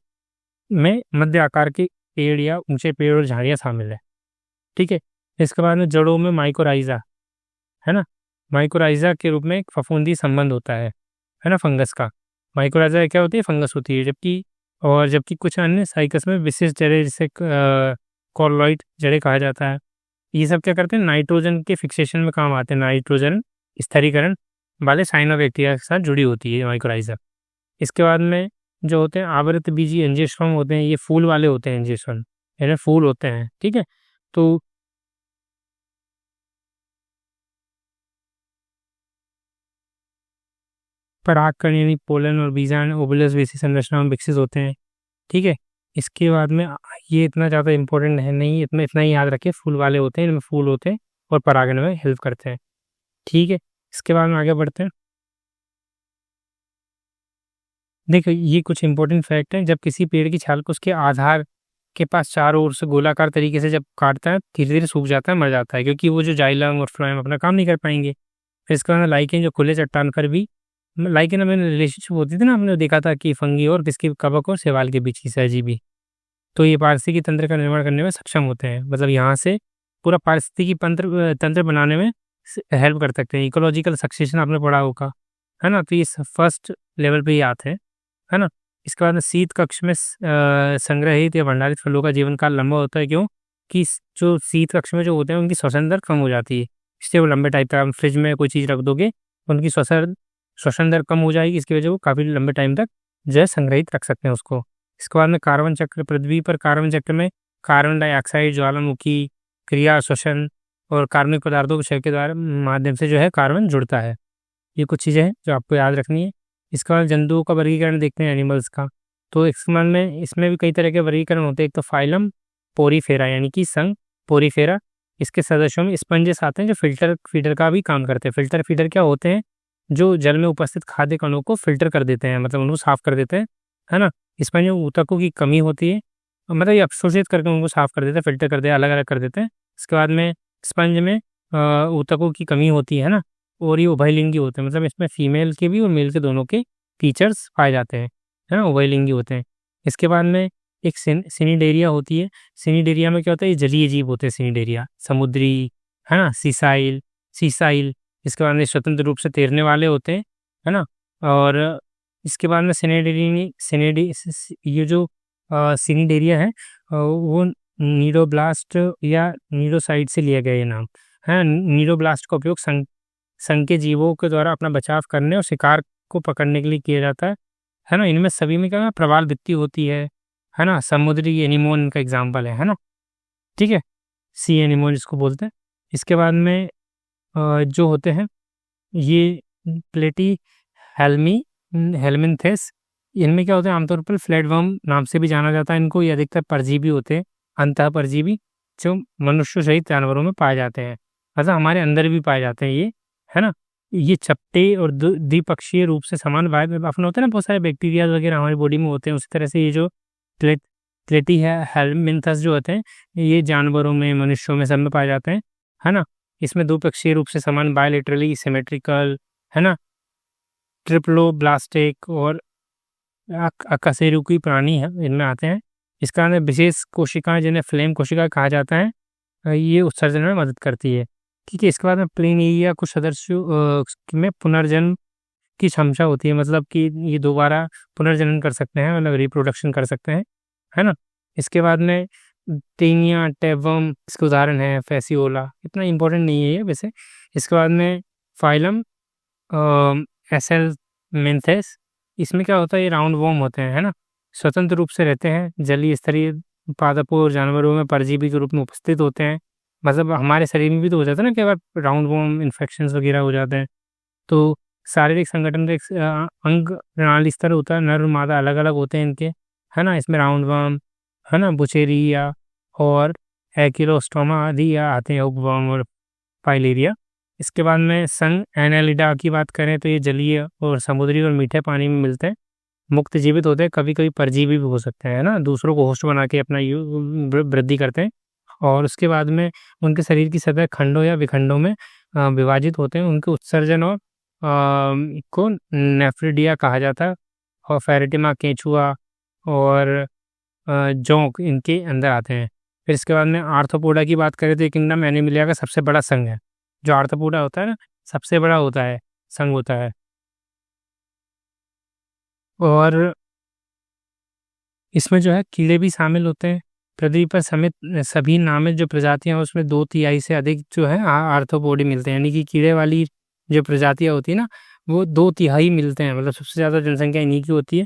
में मध्य आकार के पेड़ या ऊंचे पेड़ और झाड़ियाँ शामिल है। ठीक है। इसके बाद में जड़ों में माइकोराइजा, है ना। माइकोराइजा के रूप में एक फफूंदी संबंध होता है ना, फंगस का। माइकोराइजा क्या होती है? फंगस होती है। जबकि कुछ अन्य साइकस में विशेष जड़ें, जिसे कॉलोइड जड़ें कहा जाता है। ये सब क्या करते हैं? नाइट्रोजन के फिक्सेशन में काम आते हैं। नाइट्रोजन स्थिरीकरण वाले साइनोबैक्टीरिया के साथ जुड़ी होती है माइकोराइजा। इसके बाद में जो होते हैं आवृत बीजी एंजियोस्पर्म होते हैं, ये फूल वाले होते हैं। एंजियोस्पर्म यानी फूल होते हैं। ठीक है। तो परागकण यानी पोलन और बीजांड ओवुलस जैसी संरचना में विकसित होते हैं। ठीक है। इसके बाद में ये इतना ज़्यादा इम्पोर्टेंट है नहीं, इतना ही याद रखिए, फूल वाले होते हैं, इनमें फूल होते हैं और परागण में हेल्प करते हैं। ठीक है। इसके बाद में आगे बढ़ते हैं। देखो, ये कुछ इंपॉर्टेंट फैक्ट हैं। जब किसी पेड़ की छाल को उसके आधार के पास चारों ओर से गोलाकार तरीके से जब काटता है, धीरे धीरे सूख जाता है, मर जाता है, क्योंकि वो जो जाइलम और फ्लोएम अपना काम नहीं कर पाएंगे। फिर इसके बाद लाइकेन जो खुले चट्टान पर भी, लाइकेन में रिलेशनशिप होती थी ना, हमने देखा था कि फंगी और किसकी, कवक और शैवाल के बीच की सहजीवी। तो ये पारिस्थितिकी तंत्र का निर्माण करने में सक्षम होते हैं, मतलब यहाँ से पूरा पारिस्थितिकी तंत्र बनाने में हेल्प कर सकते हैं। इकोलॉजिकल सक्सेशन आपने पढ़ा होगा, है ना। तो ये फर्स्ट लेवल पे ही आते हैं, है ना। इसके बाद में शीत कक्ष में संग्रहित या भंडारित फलों का जीवन काल लंबा होता है, क्यों कि जो शीत कक्ष में जो होते हैं उनकी श्वसन दर कम हो जाती है, इसलिए वो लंबे टाइम तक। आप फ्रिज में कोई चीज़ रख दोगे, उनकी श्वसन दर कम हो जाएगी, इसकी वजह से वो काफ़ी लंबे टाइम तक जो है संग्रहित रख सकते हैं उसको। इसके बाद में कार्बन चक्र, पृथ्वी पर कार्बन चक्र में कार्बन डाइऑक्साइड, ज्वालामुखी क्रिया, श्वसन और कार्बनिक पदार्थों के क्षय के द्वारा माध्यम से जो है कार्बन जुड़ता है। ये कुछ चीज़ें हैं जो आपको याद रखनी है। इसके बाद जंतुओं का वर्गीकरण देखते हैं, एनिमल्स का। तो इसमें भी कई तरह के वर्गीकरण होते हैं। एक तो फाइलम पोरीफेरा यानी कि संघ पोरीफेरा। इसके सदस्यों में स्पंजेस आते हैं जो फिल्टर फीडर का भी काम करते हैं। फिल्टर फीडर क्या होते हैं? जो जल में उपस्थित खाद्य कणों को फिल्टर कर देते हैं, मतलब उनको साफ कर देते हैं, है ना। इसमें जो ऊतकों की कमी होती है, मतलब ये अवशोषित करके उनको साफ कर देते हैं, फिल्टर कर देते हैं, अलग अलग कर देते हैं। इसके बाद में स्पंज में ऊतकों की कमी होती है ना, और ये उभयलिंगी होते हैं, मतलब इसमें फीमेल के भी और मेल के दोनों के फीचर्स पाए जाते हैं, है ना, उभयलिंगी होते हैं। इसके बाद में एक सिनिडेरिया होती है। सिनिडेरिया में क्या होता है? ये जलीय जीव होते हैं सिनिडेरिया, समुद्री, है ना, सीसाइल। इसके बाद में स्वतंत्र रूप से तैरने वाले होते हैं, है ना। और इसके बाद में ये जो सिनिडेरिया है वो नीडोब्लास्ट या नीडोसाइड से लिया गया ये नाम है। नीडोब्लास्ट का उपयोग संघ के जीवों के द्वारा अपना बचाव करने और शिकार को पकड़ने के लिए किया जाता है ना। इनमें सभी में क्या प्रवाल भित्ति होती है ना। समुद्री एनिमोन का एग्जाम्पल है ना। ठीक है, सी एनिमोन जिसको बोलते हैं। इसके बाद में जो होते हैं ये प्लेटी हेलमिन्थेस, इनमें क्या होता है? आमतौर पर फ्लैटवर्म नाम से भी जाना जाता है इनको। ये अधिकतर परजीवी होते हैं, अंतः परजीवी, जो मनुष्य सहित जानवरों में पाए जाते हैं, मतलब हमारे अंदर भी पाए जाते हैं ये, है ना। ये चपटे और द्विपक्षीय रूप से समान अपना होता है ना, बहुत सारे बैक्टीरिया वगैरह हमारी बॉडी में होते हैं। उसी तरह से ये जो प्लेटी है हेलमिन्थस जो होते हैं, ये जानवरों में, मनुष्यों में, सब में पाए जाते हैं, है ना। इसमें द्विपक्षीय रूप से समान, बायोलेटरली सिमेट्रिकल, है ना, ट्रिप्लोब्लास्टिक और अकशेरुकी प्राणी है, इनमें आते हैं। इसका ना विशेष कोशिकाएं जिन्हें फ्लेम कोशिका कहा जाता है, ये उत्सर्जन में मदद करती है। ठीक है, इसके बाद में प्लेन एरिया कुछ सदस्यों में पुनर्जन्म की क्षमता होती है, मतलब कि ये दोबारा पुनर्जनन कर सकते हैं, मतलब रिप्रोडक्शन कर सकते हैं, है ना। इसके बाद में टेनिया टेबम इसके उदाहरण है, फेसियोला इतना इंपॉर्टेंट नहीं है ये वैसे। इसके बाद में फाइलम एसेलमेंथेस, इसमें क्या होता है, ये राउंड वॉर्म होते हैं, है ना, स्वतंत्र रूप से रहते हैं, जलीय स्तरीय पादपों और जानवरों में परजीवी के रूप में उपस्थित होते हैं। मतलब हमारे शरीर में भी तो हो जाता है ना, कई बार राउंड वॉर्म इन्फेक्शंस वगैरह हो जाते हैं। तो शारीरिक संगठन का एक अंग प्रणाली स्तर होता है, नर और मादा अलग अलग होते हैं इनके, है ना। इसमें राउंड वर्म, है ना, बुचेरिया और एकिलोस्टोमा आदि या आते हैं, उपवर्म और पाइलेरिया। इसके बाद में संघ एनालिडा की बात करें तो ये जलीय और समुद्री और मीठे पानी में मिलते हैं, मुक्त जीवित होते हैं, कभी कभी परजीवी भी हो सकते हैं, है ना, दूसरों को होस्ट बना के अपना वृद्धि करते हैं। और उसके बाद में उनके शरीर की सतह खंडों या विखंडों में विभाजित होते हैं। उनके उत्सर्जन और को नेफ्रिडिया कहा जाता है, और फेरेटिमा केंचुआ और जोंक इनके अंदर आते हैं। फिर इसके बाद में आर्थ्रोपोडा की बात करें तो ये किंगडम एनिमिलिया का सबसे बड़ा संघ है। जो आर्थ्रोपोडा होता है ना, सबसे बड़ा होता है, संघ होता है। और इसमें जो है कीड़े भी शामिल होते हैं। पृथ्वी पर समेत सभी नामित जो प्रजातियां हैं उसमें 2/3 से अधिक जो है आर्थ्रोपोडी मिलते हैं, यानी कि कीड़े वाली जो प्रजातियां होती है ना, वो 2/3 मिलते हैं, मतलब सबसे ज़्यादा जनसंख्या इन्हीं की होती है।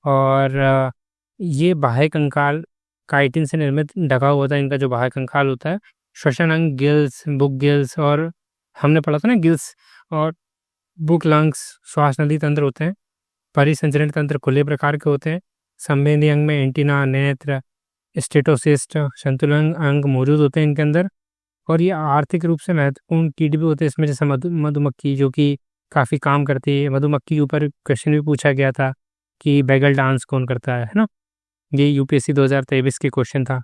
और ये बाह्य कंकाल काइटिन से निर्मित ढका हुआ होता है, इनका जो बाह्य कंकाल होता है। श्वसन अंग गिल्स, बुक गिल्स, और हमने पढ़ा था ना गिल्स और बुक लंग्स श्वास नली तंत्र होते हैं। परिसंचरण तंत्र खुले प्रकार के होते हैं। संवेदी अंग में एंटीना, नेत्र, स्टेटोसिस्ट, संतुलन अंग मौजूद होते हैं इनके अंदर। और ये आर्थिक रूप से महत्वपूर्ण कीट भी होते हैं इसमें, जैसे मधुमक्खी जो कि काफ़ी काम करती है। मधुमक्खी के ऊपर क्वेश्चन भी पूछा गया था कि बैगल डांस कौन करता है ना, ये यूपीएससी 2023 के क्वेश्चन था।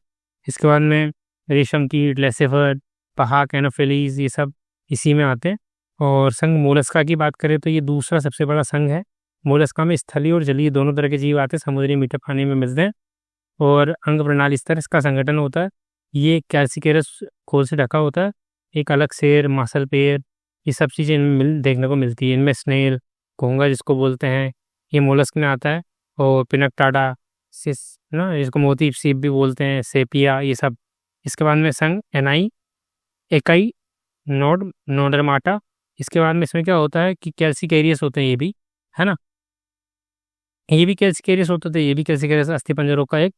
इसके बाद में रेशम कीट, लेसेफर, पहाक, एनोफिलीज, ये सब इसी में आते हैं। और संघ मोलस्का की बात करें तो ये दूसरा सबसे बड़ा संघ है। मोलस्का में स्थलीय और जलीय दोनों तरह के जीव आते हैं, समुद्री मीठे पानी में मिलते हैं। और अंग प्रणाली स्तर इसका संगठन होता है, ये कैल्सिकेरस खोल से ढका होता है। एक अलग सेर, मासल पेयर, ये सब चीज़ें इनमें देखने को मिलती है। इनमें स्नेल, घोंगा जिसको बोलते हैं, ये मोलस्क में आता है। और पिनकटाडा सिस ना, जिसको मोती सीप भी बोलते हैं, सेपिया, ये सब। इसके बाद में संघ एनाई एकाई नोडरमाटा। इसके बाद में इसमें क्या होता है कि कैल्सिकेरियस होते हैं ये भी, है ना, ये भी कैल्सिकेरियस होते थे, ये भी कैल्सिकेरियस अस्थिपंजरों का एक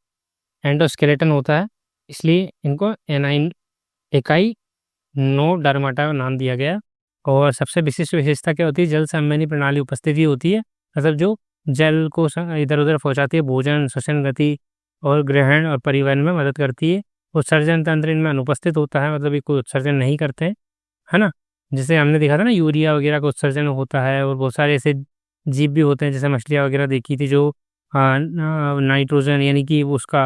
एंडोस्केलेटन होता है, इसलिए इनको एनाइन एकाई नोडर्माटा नाम दिया गया। और सबसे विशिष्ट विशेषता क्या होती है, जल संवहनी प्रणाली उपस्थिति होती है, मतलब जो जल को इधर उधर पहुंचाती है, भोजन, श्वसन गति और ग्रहण और परिवहन में मदद करती है। उत्सर्जन तंत्र इनमें अनुपस्थित होता है, मतलब ये कोई उत्सर्जन नहीं करते हैं, है ना। जैसे हमने देखा था ना, यूरिया वगैरह का उत्सर्जन होता है। और बहुत सारे ऐसे जीव भी होते हैं, जैसे मछलियाँ वगैरह देखी थी, जो नाइट्रोजन यानी कि उसका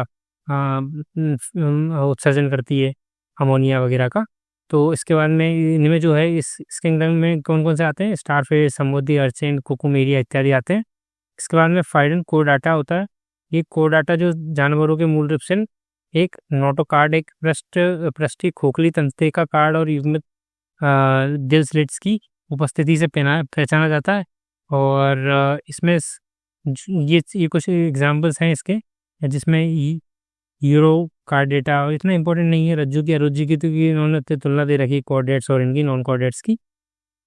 उत्सर्जन करती है, अमोनिया वगैरह का। तो इसके बाद में इनमें जो है इस किंगडम में कौन कौन से आते हैं, स्टारफिश, समुद्री अर्चिन, कुकुमेरिया इत्यादि आते हैं। इसके बाद में फाइडन कोडाटा होता है। ये कोडाटा जो जानवरों के मूल रूप से एक नोटोकार्ड, एक पृष्ठीय खोखली तंत्रिका कार्ड और युग्मित दिल स्लिट्स की उपस्थिति से पहचाना जाता है। और इसमें ये कुछ एग्जाम्पल्स हैं इसके, जिसमें यूरो कार्डेटा इतना इंपॉर्टेंट नहीं है, रज्जु की अरुज्जु की, तो इन्होंने तुलना दे रखी कॉर्डेट्स और इनकी नॉन कॉर्डेट्स की,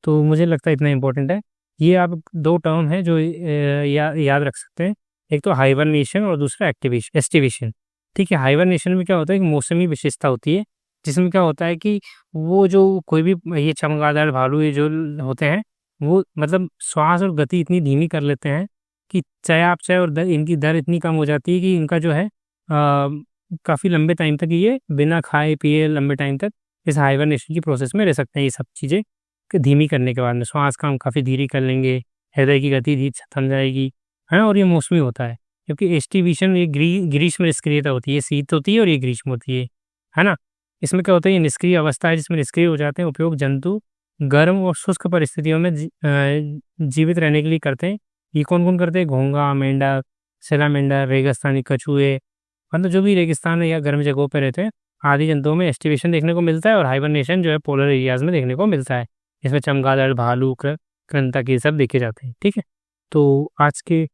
तो मुझे लगता है इतना इंपॉर्टेंट है। ये आप 2 टर्म है जो याद रख सकते हैं, एक तो हाइबरनेशन और दूसरा एस्टिवेशन। ठीक है, हाइबरनेशन में क्या होता है कि मौसमी विशेषता होती है, जिसमें क्या होता है कि वो जो कोई भी ये चमगादड़, भालू, ये जो होते हैं, वो मतलब श्वास और गति इतनी धीमी कर लेते हैं कि चयापचय और इनकी दर इतनी कम हो जाती है कि इनका जो है काफ़ी लंबे टाइम तक ये बिना खाए पिए लंबे टाइम तक इस हाइबरनेशन की प्रोसेस में रह सकते हैं। ये सब चीज़ें धीमी करने के बाद में श्वास का हम काफ़ी धीरे कर लेंगे, हृदय की गति धीरे थम जाएगी, है ना। और ये मौसमी होता है, क्योंकि एस्टिवेशन ये ग्रीष्म निष्क्रियता होती है, ये शीत होती है और ये ग्रीष्म होती है ना। इसमें क्या होता है, ये निष्क्रिय अवस्था है जिसमें निष्क्रिय हो जाते हैं। उपयोग जंतु गर्म और शुष्क परिस्थितियों में जीवित रहने के लिए करते हैं। ये कौन कौन करते हैं, घोंगा, मेंढक, सैलामेंडर, रेगिस्तानी कछुए, मतलब जो भी रेगिस्तान या गर्म जगहों पे रहते हैं, आदि जंतुओं में एस्टिवेशन देखने को मिलता है और हाइबरनेशन जो है पोलर एरियाज़ में देखने को मिलता है। इसमें चमगादड़, भालू, कृंतक ये सब देखे जाते हैं, ठीक है? तो आज के